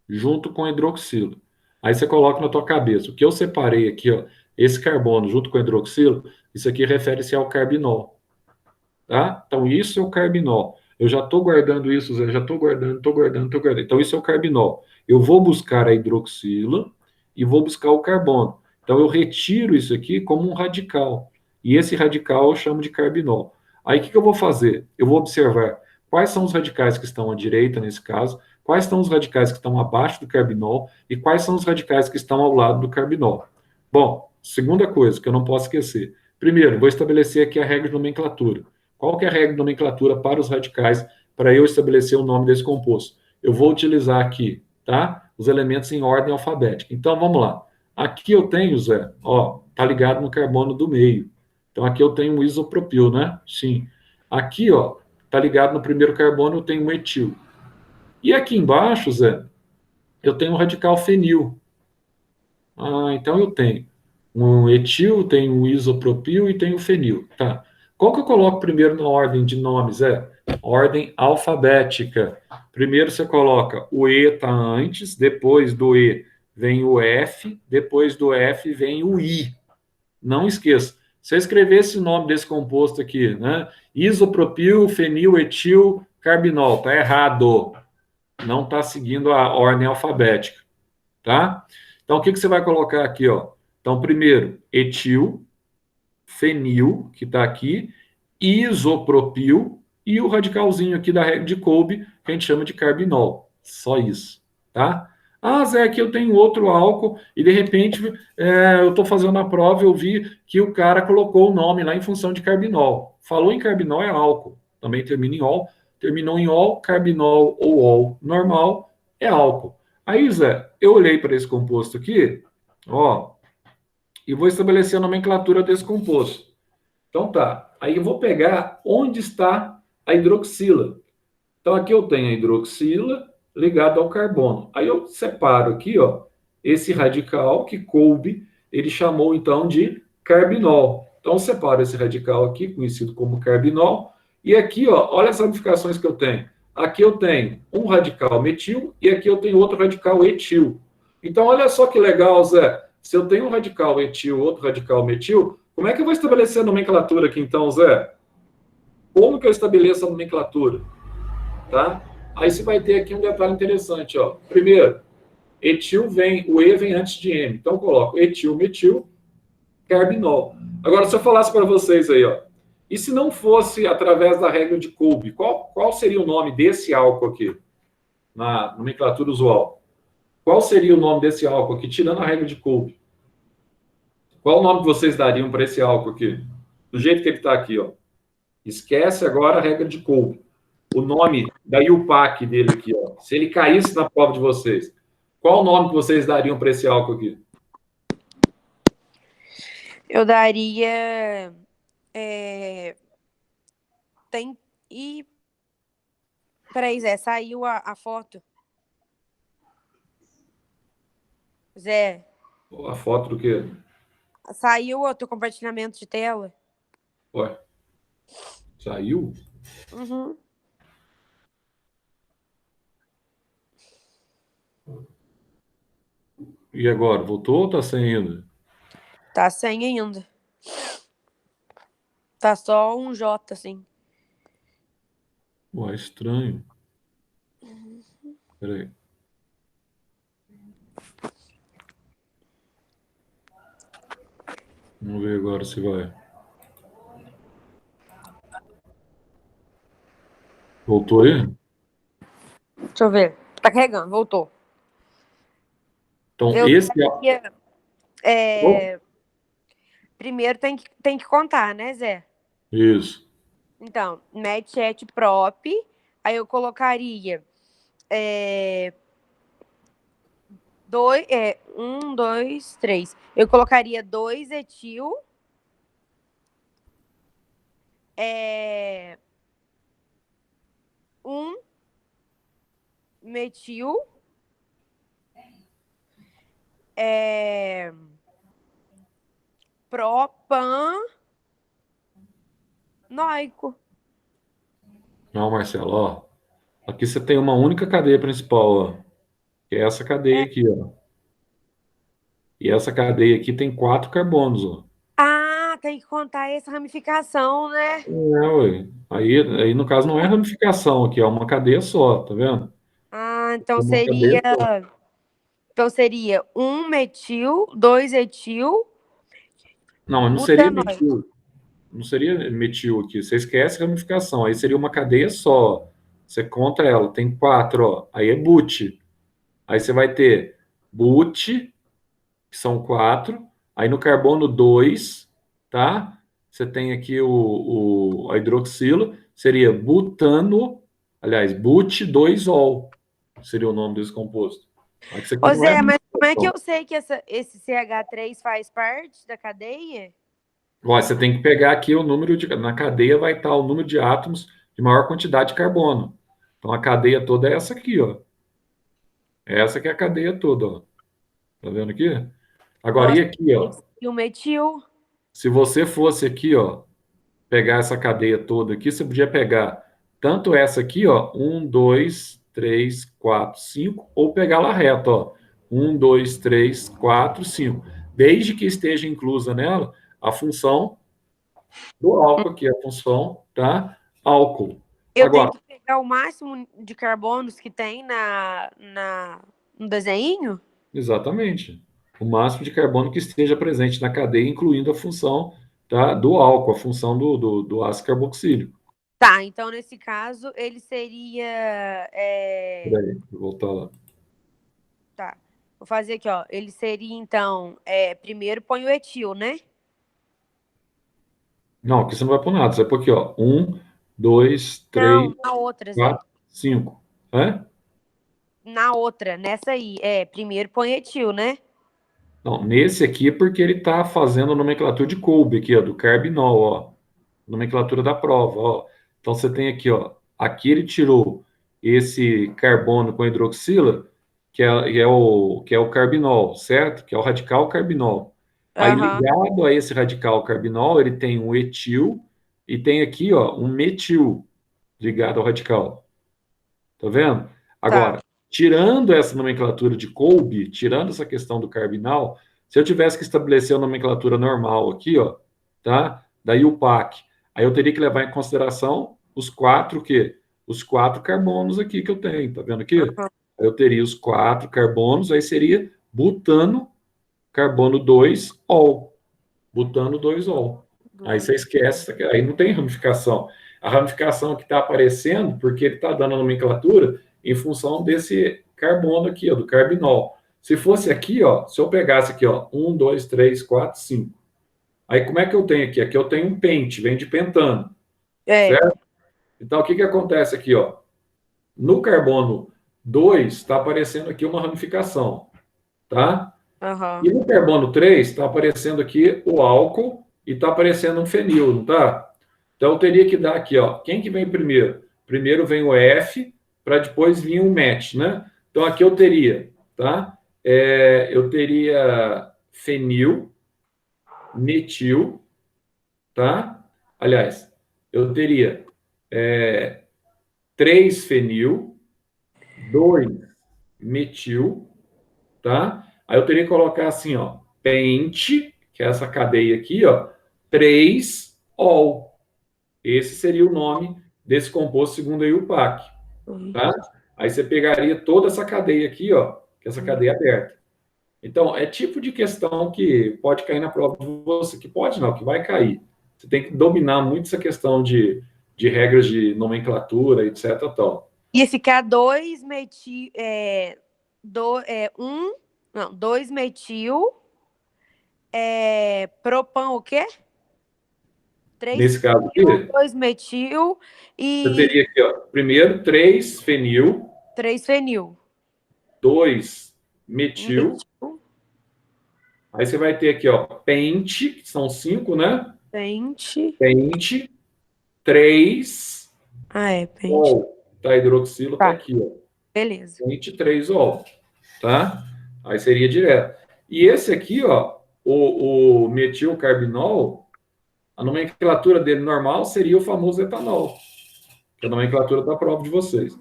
junto com hidroxilo. Aí você coloca na tua cabeça. O que eu separei aqui, ó, esse carbono junto com hidroxilo, isso aqui refere-se ao carbinol, tá? Então, isso é o carbinol. Eu já estou guardando isso, Zé, já estou guardando, estou guardando, estou guardando. Então, isso é o carbinol. Eu vou buscar a hidroxila e vou buscar o carbono. Então, eu retiro isso aqui como um radical. E esse radical eu chamo de carbinol. Aí, o que eu vou fazer? Eu vou observar quais são os radicais que estão à direita, nesse caso, quais são os radicais que estão abaixo do carbinol e quais são os radicais que estão ao lado do carbinol. Bom, segunda coisa que eu não posso esquecer. Primeiro, vou estabelecer aqui a regra de nomenclatura. Qual que é a regra de nomenclatura para os radicais para eu estabelecer o nome desse composto? Eu vou utilizar aqui, tá? Os elementos em ordem alfabética. Então, vamos lá. Aqui eu tenho, Zé, ó, tá ligado no carbono do meio. Então, aqui eu tenho um isopropil, né? Sim. Aqui, ó, tá ligado no primeiro carbono, eu tenho um etil. E aqui embaixo, Zé, eu tenho um radical fenil. Então eu tenho um etil, tenho um isopropil e tenho um fenil. Tá. Qual que eu coloco primeiro na ordem de nomes? Ordem alfabética. Primeiro você coloca o E tá antes, depois do E vem o F, depois do F vem o I. Não esqueça. Se eu escrever esse nome desse composto aqui, né? Isopropil, fenil, etil, carbinol, tá errado. Não está seguindo a ordem alfabética, tá? Então, o que você vai colocar aqui, ó? Então, primeiro, etil, fenil, que está aqui, isopropil e o radicalzinho aqui da regra de Kolbe, que a gente chama de carbinol. Só isso, tá? Zé, aqui eu tenho outro álcool e, de repente, eu estou fazendo a prova e eu vi que o cara colocou o nome lá em função de carbinol. Falou em carbinol, é álcool. Também termina em ol. Terminou em ol, carbinol ou ol normal é álcool. Aí, Zé, eu olhei para esse composto aqui, ó, e vou estabelecer a nomenclatura desse composto. Então tá, aí eu vou pegar onde está a hidroxila. Então aqui eu tenho a hidroxila ligada ao carbono. Aí eu separo aqui, ó, esse radical que Kolbe, ele chamou então de carbinol. Então eu separo esse radical aqui, conhecido como carbinol, e aqui, ó, olha as ramificações que eu tenho. Aqui eu tenho um radical metil e aqui eu tenho outro radical etil. Então olha só que legal, Zé. Se eu tenho um radical etil, outro radical metil, como é que eu vou estabelecer a nomenclatura aqui então, Zé? Como que eu estabeleço a nomenclatura? Tá? Aí você vai ter aqui um detalhe interessante, ó. Primeiro, etil vem, o E vem antes de M. Então eu coloco etil, metil, carbinol. Agora, se eu falasse para vocês aí, ó, e se não fosse através da regra de Kolbe, qual seria o nome desse álcool aqui, na nomenclatura usual? Qual seria o nome desse álcool aqui, tirando a regra de Kolbe? Qual o nome que vocês dariam para esse álcool aqui? Do jeito que ele está aqui, ó. Esquece agora a regra de Kolbe. O nome da IUPAC dele aqui, ó. Se ele caísse na prova de vocês, qual o nome que vocês dariam para esse álcool aqui? Eu daria. Tem. E. Peraí, Zé, saiu a foto. Zé, A foto do quê? saiu o teu compartilhamento de tela? Ué, saiu? Uhum. E agora, voltou ou tá sem ainda? Tá sem ainda. Tá só um J, assim. Ué, estranho. Peraí. Vamos ver agora se vai. Voltou aí? Deixa eu ver. Tá carregando, voltou. Então, Eu esse daria, é... primeiro tem que contar, né, Zé? Isso. Então, met prop. Aí eu colocaria um, dois, três. Eu colocaria 2 etil. é 1-metil, propanoico. Não, Marcelo, ó. Aqui você tem uma única cadeia principal, ó. Que é essa cadeia aqui, ó. E essa cadeia aqui tem 4 carbonos, ó. Ah, tem que contar essa ramificação, né? Ué. Aí, no caso, não é ramificação aqui, é uma cadeia só, tá vendo? Ah, É então uma cadeia seria. só. Então seria 1-metil, 2-etil, Não, mas não seria butanoico. metil. Não seria metil aqui. Você esquece a ramificação. Aí seria uma cadeia só. Você conta ela, tem 4, ó. Aí é but. Aí você vai ter but, que são 4. Aí no carbono 2, tá? Você tem aqui a hidroxila, seria butano, aliás, but2ol, seria o nome desse composto. Mas isso aqui Ô não é Zé, mas como é que ramificação. eu sei que esse CH3 faz parte da cadeia? Ó, você tem que pegar aqui o número de. Na cadeia vai estar o número de átomos de maior quantidade de carbono. Então a cadeia toda é essa aqui, ó. Essa que é a cadeia toda, ó. Tá vendo aqui? Agora, e Nossa, aqui, ó? e o metil? Se você fosse aqui, ó, pegar essa cadeia toda aqui, você podia pegar tanto essa aqui, ó, 1, 2, 3, 4, 5, ou pegar lá reto, ó, 1, 2, 3, 4, 5. Desde que esteja inclusa nela a função do álcool aqui, a função, tá? Álcool. Eu tenho Agora, que pegar o máximo de carbonos que tem no desenho? exatamente, o máximo de carbono que esteja presente na cadeia, incluindo a função, tá, do álcool, a função do ácido carboxílico. Tá, então nesse caso ele seria. Peraí, vou voltar lá. Tá, vou fazer aqui, ó. Ele seria então. Primeiro põe o etil, né? Não, aqui você não vai pôr nada, você vai pôr aqui, ó, 1, 2, 3, Não, na outra, Zé. 4, 5. É? Na outra, nessa aí. Primeiro põe etil, né? Não, nesse aqui é porque ele está fazendo a nomenclatura de Kolbe aqui, ó, do carbinol, ó. Nomenclatura da prova, ó. Então você tem aqui, ó. Aqui ele tirou esse carbono com hidroxila, que é o carbinol, certo? Que é o radical carbinol. Aí Aham. ligado a esse radical carbinol, ele tem um etil e tem aqui, ó, um metil ligado ao radical. Tá vendo? Tá. Agora, tirando essa nomenclatura de Kolbe, tirando essa questão do carbinal, se eu tivesse que estabelecer a nomenclatura normal aqui, ó, tá? Daí o PAC. Aí eu teria que levar em consideração os 4 o quê? Os 4 carbonos aqui que eu tenho, tá vendo aqui? Aham. Aí eu teria os 4 carbonos, aí seria butano, carbono 2ol. Butano 2ol. Aí você esquece, aí não tem ramificação. A ramificação que está aparecendo, porque ele está dando a nomenclatura em função desse carbono aqui, ó, do carbinol. Se fosse aqui, ó, se eu pegasse aqui, ó, 1, 2, 3, 4, 5. Aí como é que eu tenho aqui? Aqui eu tenho um pente, vem de pentano, É. certo? Então o que que acontece aqui, ó? No carbono 2 está aparecendo aqui uma ramificação, tá? Aham. E no carbono 3 está aparecendo aqui o álcool e está aparecendo um fenil, não está? Então eu teria que dar aqui, ó. Quem que vem primeiro? Primeiro vem o F, para depois vir o match, né? Então aqui eu teria, tá? Eu teria fenil, metil, tá? Aliás, eu teria 3 fenil, 2 metil, tá? Aí eu teria que colocar assim, ó, pente, que é essa cadeia aqui, ó, 3ol. Esse seria o nome desse composto segundo a IUPAC, tá? Aí você pegaria toda essa cadeia aqui, ó, que é essa cadeia aberta. Então, é tipo de questão que pode cair na prova de você, que pode não, que vai cair. Você tem que dominar muito essa questão de regras de nomenclatura, etc. Tal. Ia ficar 2-metil. Não, 2-metil. Propan o quê? Nesse 3 caso aqui, fenil, 2-metil você e teria aqui, ó, primeiro 3 fenil, 3 fenil. 2 metil. Metil, Aí você vai ter aqui, ó, pente, que são 5, né? pente, Pente, 23 pente. ol, tá? Hidroxilo tá Tá. aqui, ó. Beleza. 23 ol, tá? Aí seria direto. E esse aqui, ó, o metilcarbinol, a nomenclatura dele normal seria o famoso etanol, que é a nomenclatura da prova de vocês,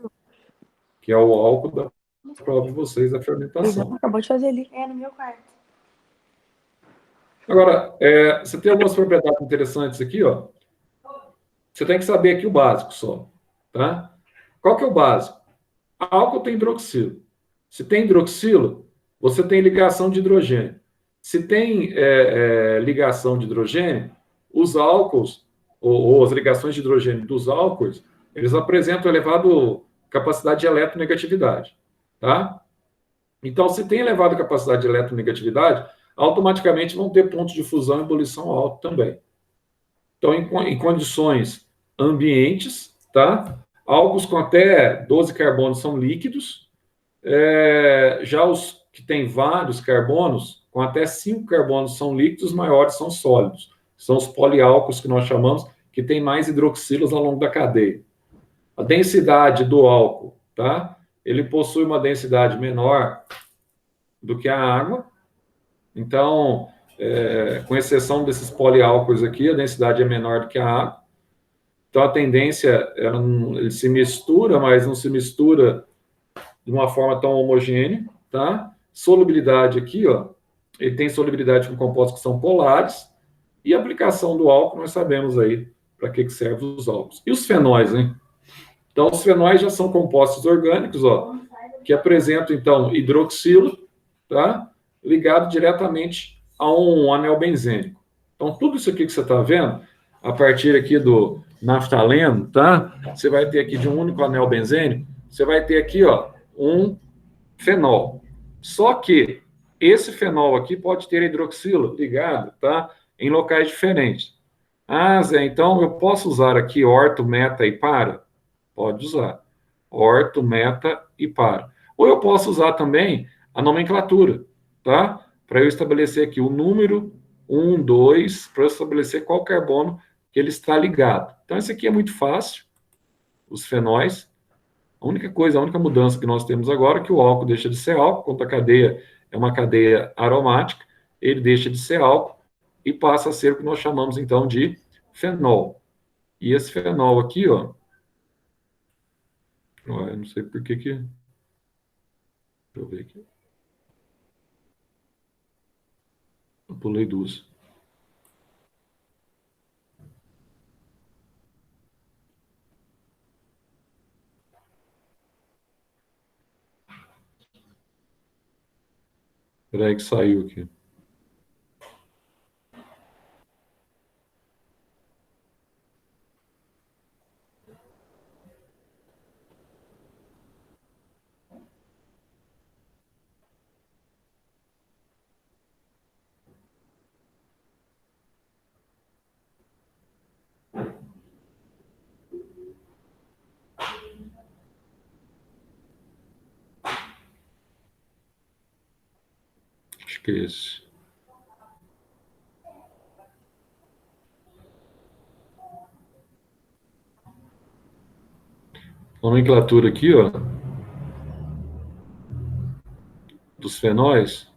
que é o álcool da prova de vocês, da fermentação. Acabou de fazer ali. É, no meu quarto. Agora, você tem algumas propriedades interessantes aqui, ó. Você tem que saber aqui o básico só, tá? Qual que é o básico? Álcool tem hidroxilo. Se tem hidroxilo, você tem ligação de hidrogênio. Se tem ligação de hidrogênio, os álcools, ou as ligações de hidrogênio dos álcools, eles apresentam elevada capacidade de eletronegatividade, tá? Então, se tem elevada capacidade de eletronegatividade, automaticamente vão ter pontos de fusão e ebulição alto também. Então, em condições ambientes, tá? Álcools com até 12 carbonos são líquidos. Já os que têm vários carbonos, com até 5 carbonos são líquidos, maiores são sólidos. São os poliálcools que nós chamamos, que tem mais hidroxilos ao longo da cadeia. A densidade do álcool, tá? Ele possui uma densidade menor do que a água. Então, com exceção desses poliálcools aqui, a densidade é menor do que a água. Então, a tendência, ele se mistura, mas não se mistura de uma forma tão homogênea, tá? Solubilidade aqui, ó, ele tem solubilidade com compostos que são polares, e a aplicação do álcool, nós sabemos aí para que servem os álcools. E os fenóis, hein? Então, os fenóis já são compostos orgânicos, ó, que apresentam, então, hidroxilo, tá? Ligado diretamente a um anel benzênico. Então, tudo isso aqui que você está vendo, a partir aqui do naftaleno, tá? Você vai ter aqui de um único anel benzênico, você vai ter aqui, ó, um fenol. Só que esse fenol aqui pode ter hidroxilo ligado, tá? Em locais diferentes. Ah, Zé, então eu posso usar aqui orto, meta e para? Pode usar. Orto, meta e para. Ou eu posso usar também a nomenclatura, tá? Para eu estabelecer aqui o número 1, 2, para eu estabelecer qual carbono que ele está ligado. Então, esse aqui é muito fácil, os fenóis. A única mudança que nós temos agora é que o álcool deixa de ser álcool, quando a cadeia é uma cadeia aromática, ele deixa de ser álcool e passa a ser o que nós chamamos, então, de fenol. E esse fenol aqui, ó, eu não sei por que que... Deixa eu ver aqui. Eu pulei duas. Espera aí que saiu aqui. Acho que é esse. A nomenclatura aqui, ó, dos fenóis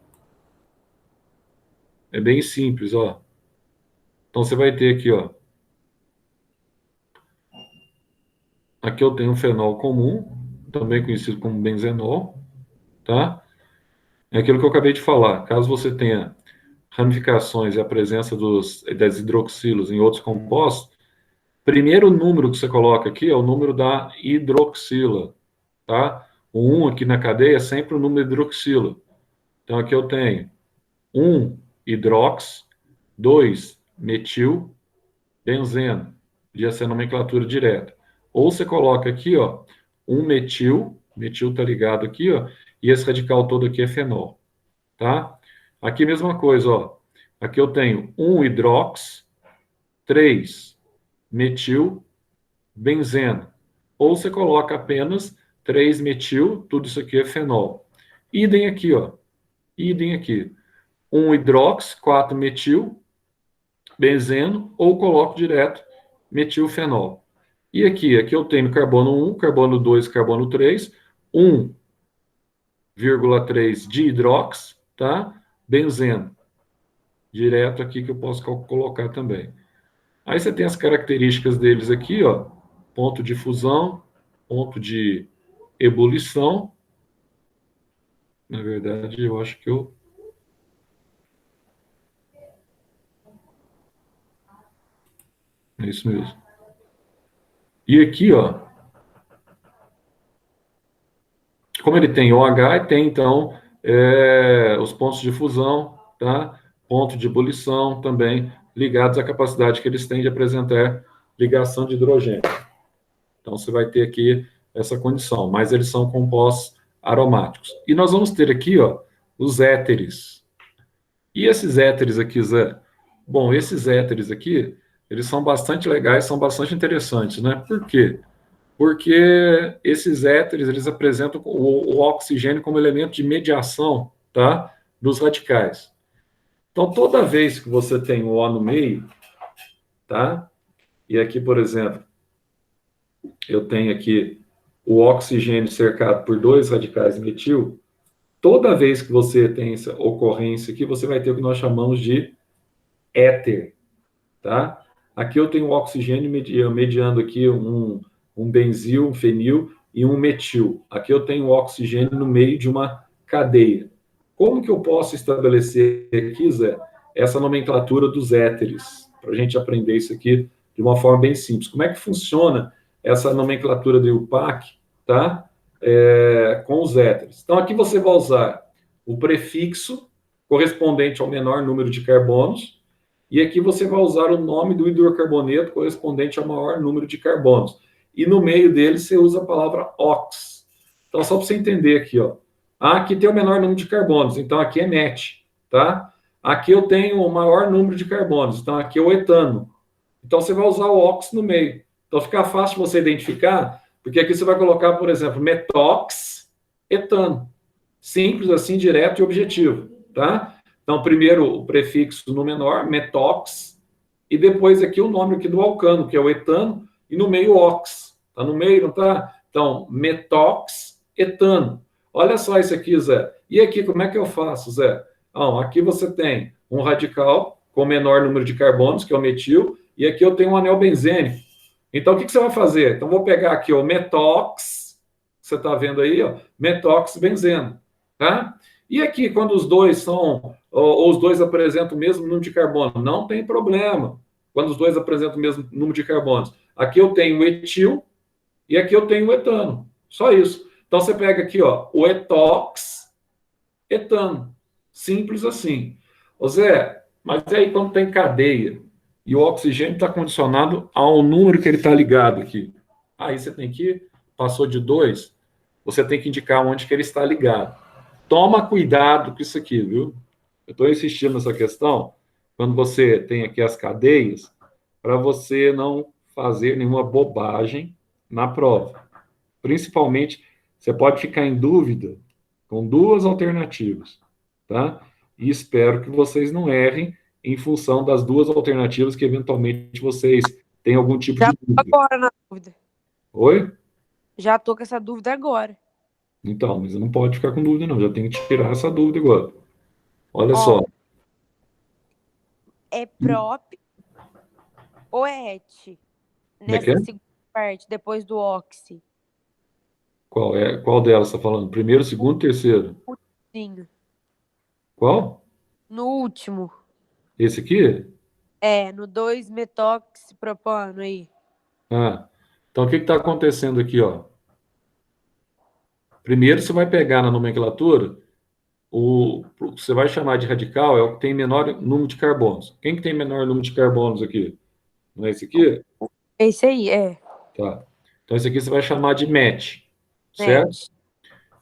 é bem simples, ó. Então você vai ter aqui, ó. Aqui eu tenho um fenol comum, também conhecido como benzenol, tá? É aquilo que eu acabei de falar. Caso você tenha ramificações e a presença das hidroxilos em outros compostos, primeiro número que você coloca aqui é o número da hidroxila, tá? O 1 aqui na cadeia é sempre o número de hidroxila. Então aqui eu tenho 1 hidrox, 2 metil, benzeno, podia ser nomenclatura direta. Ou você coloca aqui, ó, 1 metil, metil está ligado aqui, ó, e esse radical todo aqui é fenol, tá? Aqui mesma coisa, ó. Aqui eu tenho 1 hidrox, 3 metil, benzeno. Ou você coloca apenas 3 metil, tudo isso aqui é fenol. Idem aqui, ó. Idem aqui. 1 hidrox, 4 metil, benzeno, ou coloco direto metilfenol. E aqui eu tenho carbono 1, carbono 2, carbono 3, 1,3 de hidrox, tá? Benzeno. Direto aqui que eu posso colocar também. Aí você tem as características deles aqui, ó. Ponto de fusão, ponto de ebulição. Na verdade, eu acho que eu... É isso mesmo. E aqui, ó, como ele tem OH, tem então os pontos de fusão, tá? Ponto de ebulição também ligados à capacidade que eles têm de apresentar ligação de hidrogênio. Então você vai ter aqui essa condição, mas eles são compostos aromáticos. E nós vamos ter aqui, ó, os éteres. E esses éteres aqui, Zé? Bom, esses éteres aqui, eles são bastante legais, são bastante interessantes, né? Por quê? Porque esses éteres, eles apresentam o oxigênio como elemento de mediação, tá? Dos radicais. Então, toda vez que você tem o O no meio, tá? E aqui, por exemplo, eu tenho aqui o oxigênio cercado por dois radicais metil, toda vez que você tem essa ocorrência aqui, você vai ter o que nós chamamos de éter, tá? Aqui eu tenho o oxigênio mediando aqui um benzil, um fenil e um metil. Aqui eu tenho o oxigênio no meio de uma cadeia. Como que eu posso estabelecer aqui, Zé, essa nomenclatura dos éteres? Para a gente aprender isso aqui de uma forma bem simples. Como é que funciona essa nomenclatura do IUPAC, tá? Com os éteres. Então, aqui você vai usar o prefixo correspondente ao menor número de carbonos, e aqui você vai usar o nome do hidrocarboneto correspondente ao maior número de carbonos. E no meio dele você usa a palavra ox. Então, só para você entender aqui, ó. Aqui tem o menor número de carbonos, então aqui é met, tá? Aqui eu tenho o maior número de carbonos, então aqui é o etano. Então você vai usar o ox no meio. Então fica fácil você identificar, porque aqui você vai colocar, por exemplo, metox, etano. Simples assim, direto e objetivo, tá? Então, primeiro o prefixo no menor, metox, e depois aqui o nome aqui do alcano, que é o etano, e no meio ox. Tá no meio, não tá? Então, metox, etano. Olha só isso aqui, Zé. E aqui, como é que eu faço, Zé? Então, aqui você tem um radical com menor número de carbonos, que é o metil, e aqui eu tenho um anel benzênico. Então, o que você vai fazer? Então, vou pegar aqui o metox, você está vendo aí, ó, metox benzeno, tá? E aqui, quando os dois são, ou os dois apresentam o mesmo número de carbono, não tem problema. Quando os dois apresentam o mesmo número de carbonos. Aqui eu tenho o etil e aqui eu tenho o etano. Só isso. Então, você pega aqui, ó, o etox, etano. Simples assim. Ô Zé, mas aí quando tem cadeia e o oxigênio está condicionado ao número que ele está ligado aqui. Aí você tem que, passou de 2, você tem que indicar onde que ele está ligado. Toma cuidado com isso aqui, viu? Eu estou insistindo nessa questão, quando você tem aqui as cadeias, para você não fazer nenhuma bobagem na prova. Principalmente, você pode ficar em dúvida com duas alternativas, tá? E espero que vocês não errem em função das duas alternativas que eventualmente vocês têm algum tipo Já de tô dúvida. agora na dúvida. Oi? Já tô com essa dúvida agora. Então, mas não pode ficar com dúvida, não. Já tem que tirar essa dúvida agora. Olha Ó, só. é prop ou é et? Como é que é? Nessa segunda parte, depois do oxi. Qual delas está falando? Primeiro, segundo, terceiro? Sim. Qual? No último. Esse aqui? No 2-metoxipropano aí. Ah, então o que está acontecendo aqui, ó? Primeiro você vai pegar na nomenclatura, o que você vai chamar de radical é o que tem menor número de carbonos. Quem que tem menor número de carbonos aqui? Não é esse aqui? Esse aí, Tá. Então esse aqui você vai chamar de met, certo? met.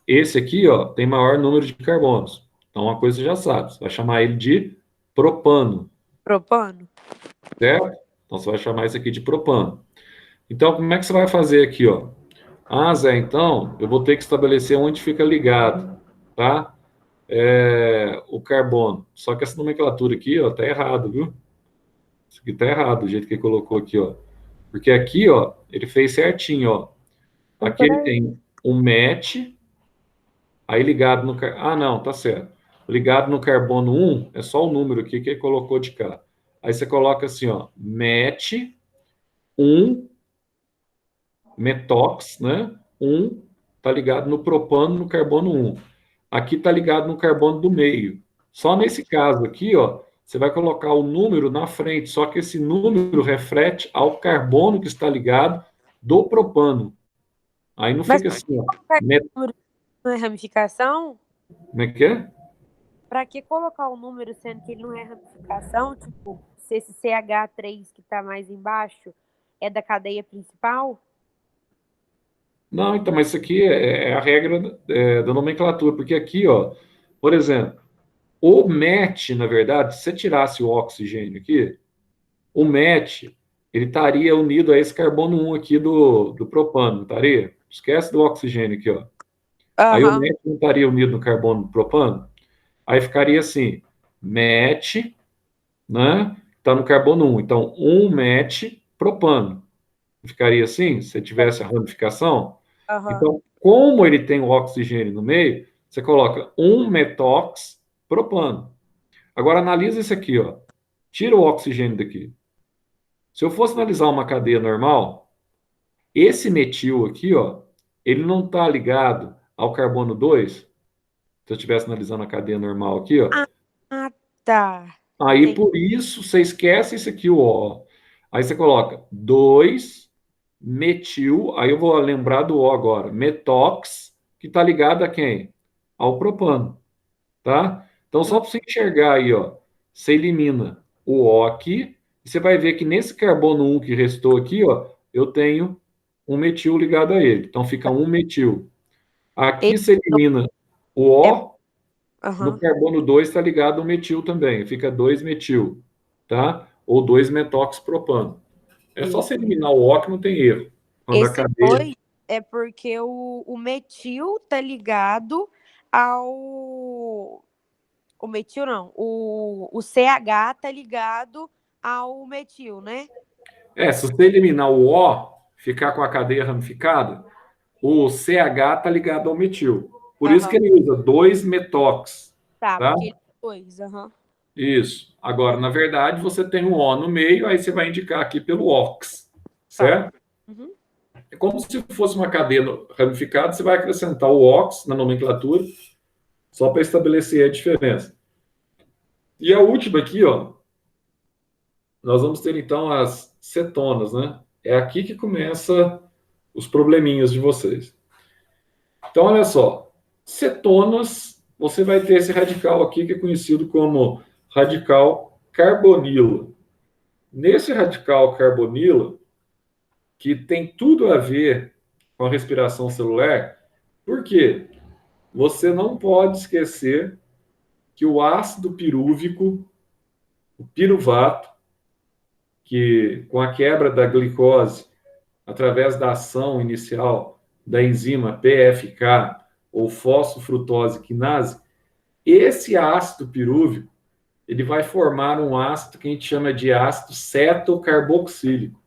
Esse aqui, ó, tem maior número de carbonos. Então uma coisa você já sabe, você vai chamar ele de propano, Propano. certo? Então você vai chamar isso aqui de propano. Então como é que você vai fazer aqui, ó? Ah, Zé, então eu vou ter que estabelecer onde fica ligado, tá? O carbono. Só que essa nomenclatura aqui, ó, tá errado, viu? Isso aqui tá errado, o jeito que ele colocou aqui, ó. Porque aqui, ó, ele fez certinho, ó. Aqui ele Peraí. tem um match, aí ligado no... Ah, não, tá certo. Ligado no carbono 1, é só o número aqui que ele colocou de cá. Aí você coloca assim, ó, match 1 metox, né? 1 tá ligado no propano, no carbono 1. Aqui tá ligado no carbono do meio. Só nesse caso aqui, ó, você vai colocar o número na frente, só que esse número reflete ao carbono que está ligado do propano. Aí não Mas fica assim, ó. colocar esse número não é ramificação? Como é que é? Pra que colocar o número sendo que ele não é ramificação? Tipo, se esse CH3 que tá mais embaixo é da cadeia principal? Não, então, mas isso aqui é a regra da nomenclatura, porque aqui, ó, por exemplo, o MET, na verdade, se você tirasse o oxigênio aqui, o MET, ele estaria unido a esse carbono 1 aqui do propano, não estaria? Esquece do oxigênio aqui, ó. Aí o Aham. MET não estaria unido no carbono do propano? Aí ficaria assim, MET, né? Está no carbono 1. Então, 1 MET propano. Ficaria assim, se tivesse a ramificação? Aham. Então, como ele tem o oxigênio no meio, você coloca 1 metox propano. Agora analisa isso aqui, ó. Tira o oxigênio daqui. Se eu fosse analisar uma cadeia normal, esse metil aqui, ó, ele não está ligado ao carbono 2. Se eu estivesse analisando a cadeia normal aqui, ó. Ah, tá. Aí, Entendi. por isso, você esquece isso aqui, o O. Aí você coloca 2 metil, aí eu vou lembrar do O agora, metox, que está ligado a quem? Ao propano, tá? Então, só para você enxergar aí, ó, você elimina o O aqui, e você vai ver que nesse carbono 1 que restou aqui, ó, eu tenho um metil ligado a ele. Então, fica um metil. Aqui Esse você elimina o é. O, no Aham. carbono 2 está ligado ao metil também, fica 2 metil, tá? Ou 2 metoxpropano. É só você Isso. eliminar o O que não tem erro. Quando a Esse cadeia. 2 é porque o metil tá ligado ao. O metil não. O CH tá ligado ao metil, né? Se você eliminar o O, ficar com a cadeia ramificada, o CH está ligado ao metil. Por isso que Aham. ele usa 2 metox, Tá, tá? porque ele é 2. Aham. Isso. Agora, na verdade, você tem um O no meio, aí você vai indicar aqui pelo OX, Tá. certo? Uhum. É como se fosse uma cadeia ramificada, você vai acrescentar o OX na nomenclatura, só para estabelecer a diferença. E a última aqui, ó, nós vamos ter então as cetonas, né? É aqui que começa os probleminhas de vocês. Então, olha só, cetonas, você vai ter esse radical aqui que é conhecido como radical carbonilo. Nesse radical carbonilo, que tem tudo a ver com a respiração celular, por quê? Você não pode esquecer que o ácido pirúvico, o piruvato, que com a quebra da glicose, através da ação inicial da enzima PFK ou fosfofrutose quinase, esse ácido pirúvico ele vai formar um ácido que a gente chama de ácido cetocarboxílico.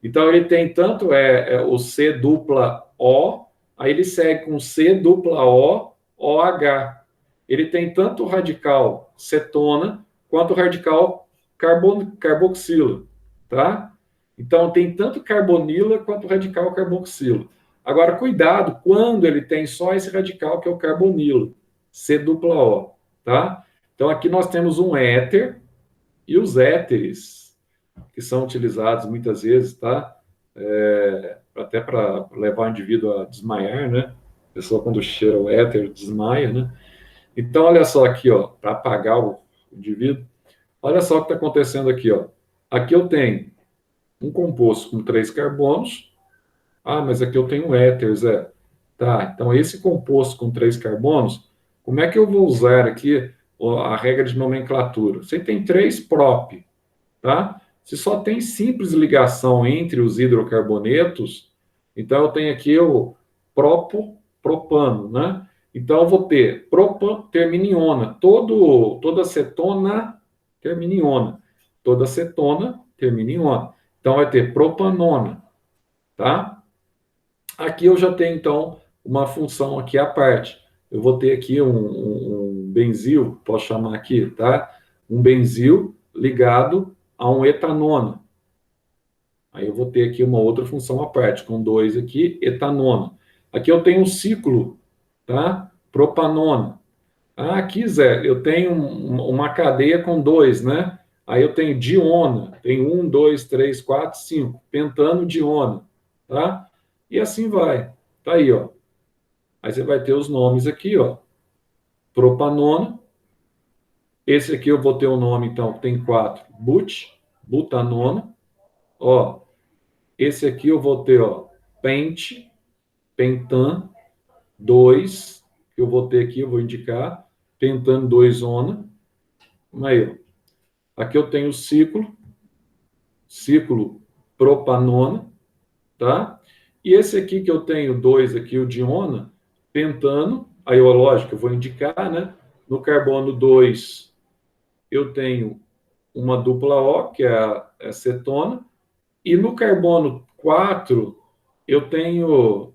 Então ele tem tanto o C dupla O, aí ele segue com C dupla O, OH. Ele tem tanto o radical cetona quanto o radical carboxila, tá? Então tem tanto carbonila quanto o radical carboxila. Agora cuidado quando ele tem só esse radical que é o carbonila, C dupla O, tá? Então aqui nós temos um éter e os éteres que são utilizados muitas vezes, tá? Até para levar o indivíduo a desmaiar, né? A pessoa, quando cheira o éter, desmaia, né? Então, olha só aqui, ó, para apagar o indivíduo. Olha só o que está acontecendo aqui, ó. Aqui eu tenho um composto com 3 carbonos. Ah, mas aqui eu tenho um éter, Zé. Tá, então esse composto com 3 carbonos, como é que eu vou usar aqui a regra de nomenclatura? Você tem 3 prop, tá? Se só tem simples ligação entre os hidrocarbonetos, então eu tenho aqui o propano, né? Então eu vou ter propan termina em ona, toda cetona termina em ona, toda cetona termina em ona. Então, vai ter propanona, tá? Aqui eu já tenho, então, uma função aqui à parte. Eu vou ter aqui um benzil, posso chamar aqui, tá? Um benzil ligado a um etanona. Aí eu vou ter aqui uma outra função à parte, com 2 aqui, etanona. Aqui eu tenho um ciclo, tá? Propanona. Ah, aqui, Zé, eu tenho uma cadeia com 2, né? Aí eu tenho diona, tem 1, 2, 3, 4, 5, pentano, diona, tá? E assim vai. Tá aí, ó. Aí você vai ter os nomes aqui, ó. Propanona. Esse aqui eu vou ter o nome, então, que tem 4. Butanona. Ó, esse aqui eu vou ter, ó, pente, pentan, 2, que eu vou ter aqui, eu vou indicar, pentano 2-ona. Aí, ó. Aqui eu tenho o ciclo propanona, tá? E esse aqui que eu tenho 2 aqui, o diona, pentano, aí, ó, lógico, eu vou indicar, né? No carbono 2, eu tenho uma dupla O, que é a acetona, e no carbono 4, eu tenho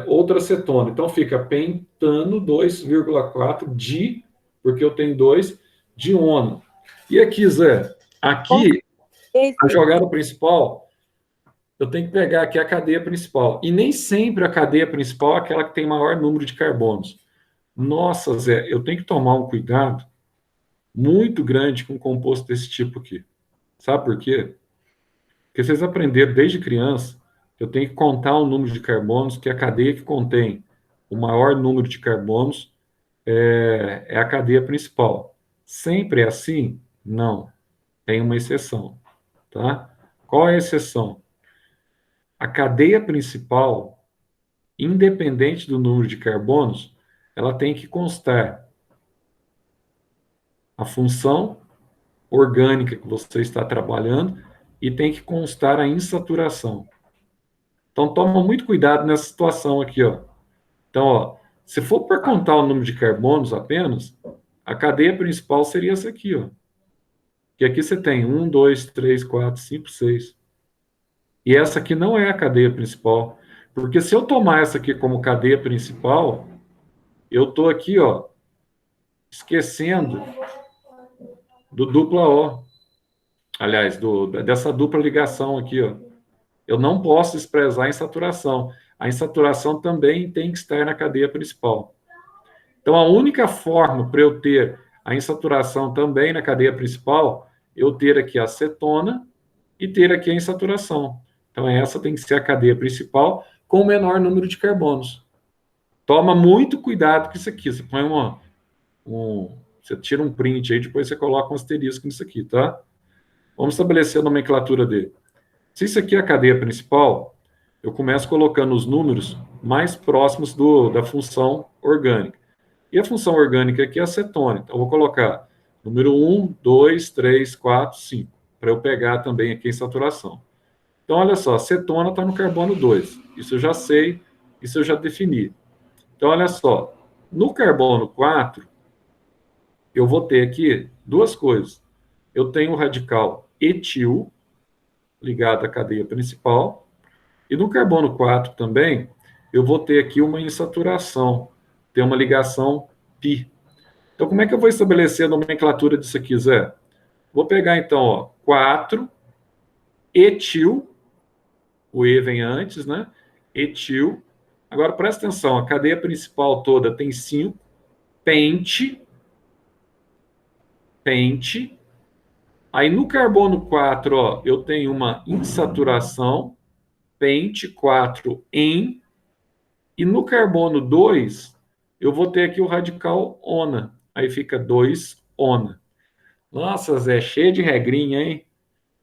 outra acetona. Então, fica pentano 2,4 di, porque eu tenho 2, diona. E aqui, Zé, aqui, a jogada principal, eu tenho que pegar aqui a cadeia principal. E nem sempre a cadeia principal é aquela que tem maior número de carbonos. Nossa, Zé, eu tenho que tomar um cuidado muito grande com um composto desse tipo aqui. Sabe por quê? Porque vocês aprenderam desde criança que eu tenho que contar o número de carbonos, que a cadeia que contém o maior número de carbonos é a cadeia principal. Sempre é assim? Não. Tem uma exceção, tá? Qual é a exceção? A cadeia principal, independente do número de carbonos, ela tem que constar a função orgânica que você está trabalhando e tem que constar a insaturação. Então, toma muito cuidado nessa situação aqui, ó. Então, ó, se for para contar o número de carbonos apenas, a cadeia principal seria essa aqui, ó. Que aqui você tem 1, 2, 3, 4, 5, 6. E essa aqui não é a cadeia principal. Porque se eu tomar essa aqui como cadeia principal, eu estou aqui, ó, esquecendo do dupla O. Aliás, dessa dupla ligação aqui, ó. Eu não posso desprezar a insaturação. A insaturação também tem que estar na cadeia principal. Então, a única forma para eu ter a insaturação também na cadeia principal, eu ter aqui a acetona e ter aqui a insaturação. Então, essa tem que ser a cadeia principal com o menor número de carbonos. Toma muito cuidado com isso aqui. Você põe você tira um print aí, depois você coloca um asterisco nisso aqui, tá? Vamos estabelecer a nomenclatura dele. Se isso aqui é a cadeia principal, eu começo colocando os números mais próximos da função orgânica. E a função orgânica aqui é acetona. Então, eu vou colocar número 1, 2, 3, 4, 5, para eu pegar também aqui em saturação. Então, olha só, acetona está no carbono 2. Isso eu já sei, isso eu já defini. Então, olha só, no carbono 4, eu vou ter aqui duas coisas. Eu tenho o radical etil, ligado à cadeia principal, e no carbono 4 também, eu vou ter aqui uma insaturação, tem uma ligação pi. Então, como é que eu vou estabelecer a nomenclatura disso aqui, Zé? Vou pegar, então, ó, 4, etil, o E vem antes, né? Etil. Agora, presta atenção, a cadeia principal toda tem 5, pente. Aí, no carbono 4, ó, eu tenho uma insaturação, pente 4 em. E no carbono 2, eu vou ter aqui o radical ona. Aí fica 2 ona. Nossa, Zé, cheio de regrinha, hein?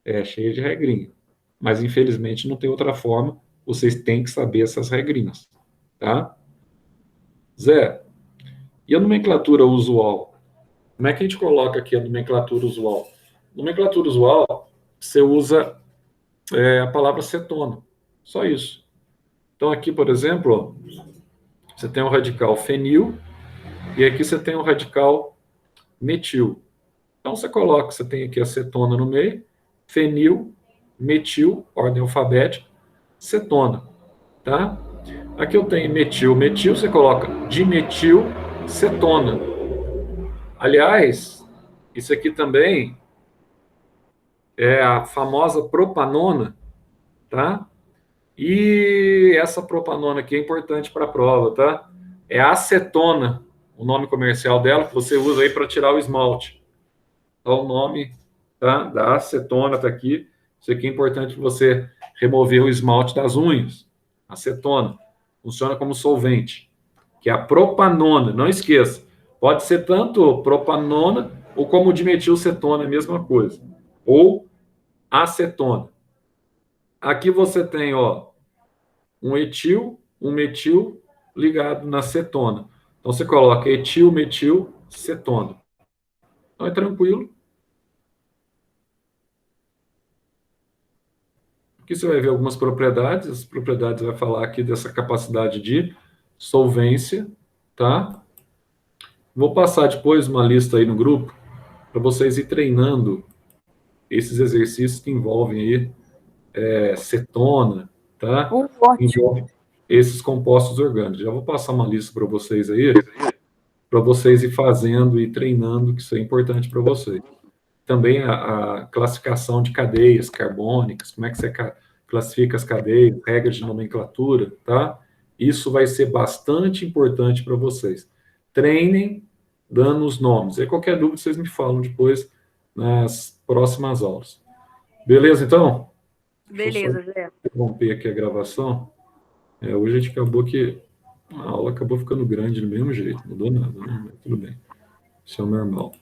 É, cheio de regrinha. Mas, infelizmente, não tem outra forma. Vocês têm que saber essas regrinhas, tá? Zé, e a nomenclatura usual? Como é que a gente coloca aqui a nomenclatura usual? Nomenclatura usual, você usa a palavra cetona. Só isso. Então, aqui, por exemplo, ó, você tem o radical fenil e aqui você tem o radical metil. Então, você coloca, você tem aqui acetona no meio, fenil, metil, ordem alfabética, cetona, tá? Aqui eu tenho metil, metil, você coloca dimetil, cetona. Aliás, isso aqui também é a famosa propanona, tá? E essa propanona aqui é importante para a prova, tá? É a acetona, o nome comercial dela, que você usa aí para tirar o esmalte. Então, o nome, tá, da acetona está aqui. Isso aqui é importante para você remover o esmalte das unhas. Acetona. Funciona como solvente. Que é a propanona. Não esqueça. Pode ser tanto propanona ou como dimetilcetona, a mesma coisa. Ou acetona. Aqui você tem, ó, um etil, um metil ligado na cetona. Então você coloca etil, metil, cetona. Então é tranquilo. Aqui você vai ver algumas propriedades. As propriedades vai falar aqui dessa capacidade de solvência, tá? Vou passar depois uma lista aí no grupo para vocês ir treinando esses exercícios que envolvem aí cetona, tá? Ótimo. Envolve esses compostos orgânicos. Já vou passar uma lista para vocês aí, para vocês ir fazendo e treinando, que isso é importante para vocês. Também a classificação de cadeias carbônicas, como é que você classifica as cadeias, regras de nomenclatura, tá? Isso vai ser bastante importante para vocês. Treinem dando os nomes. E qualquer dúvida vocês me falam depois nas próximas aulas. Beleza, então? Beleza, Zé. Deixa eu só interromper aqui a gravação. Hoje a gente acabou que a aula acabou ficando grande do mesmo jeito, não mudou nada, né? Mas tudo bem. Isso é o normal.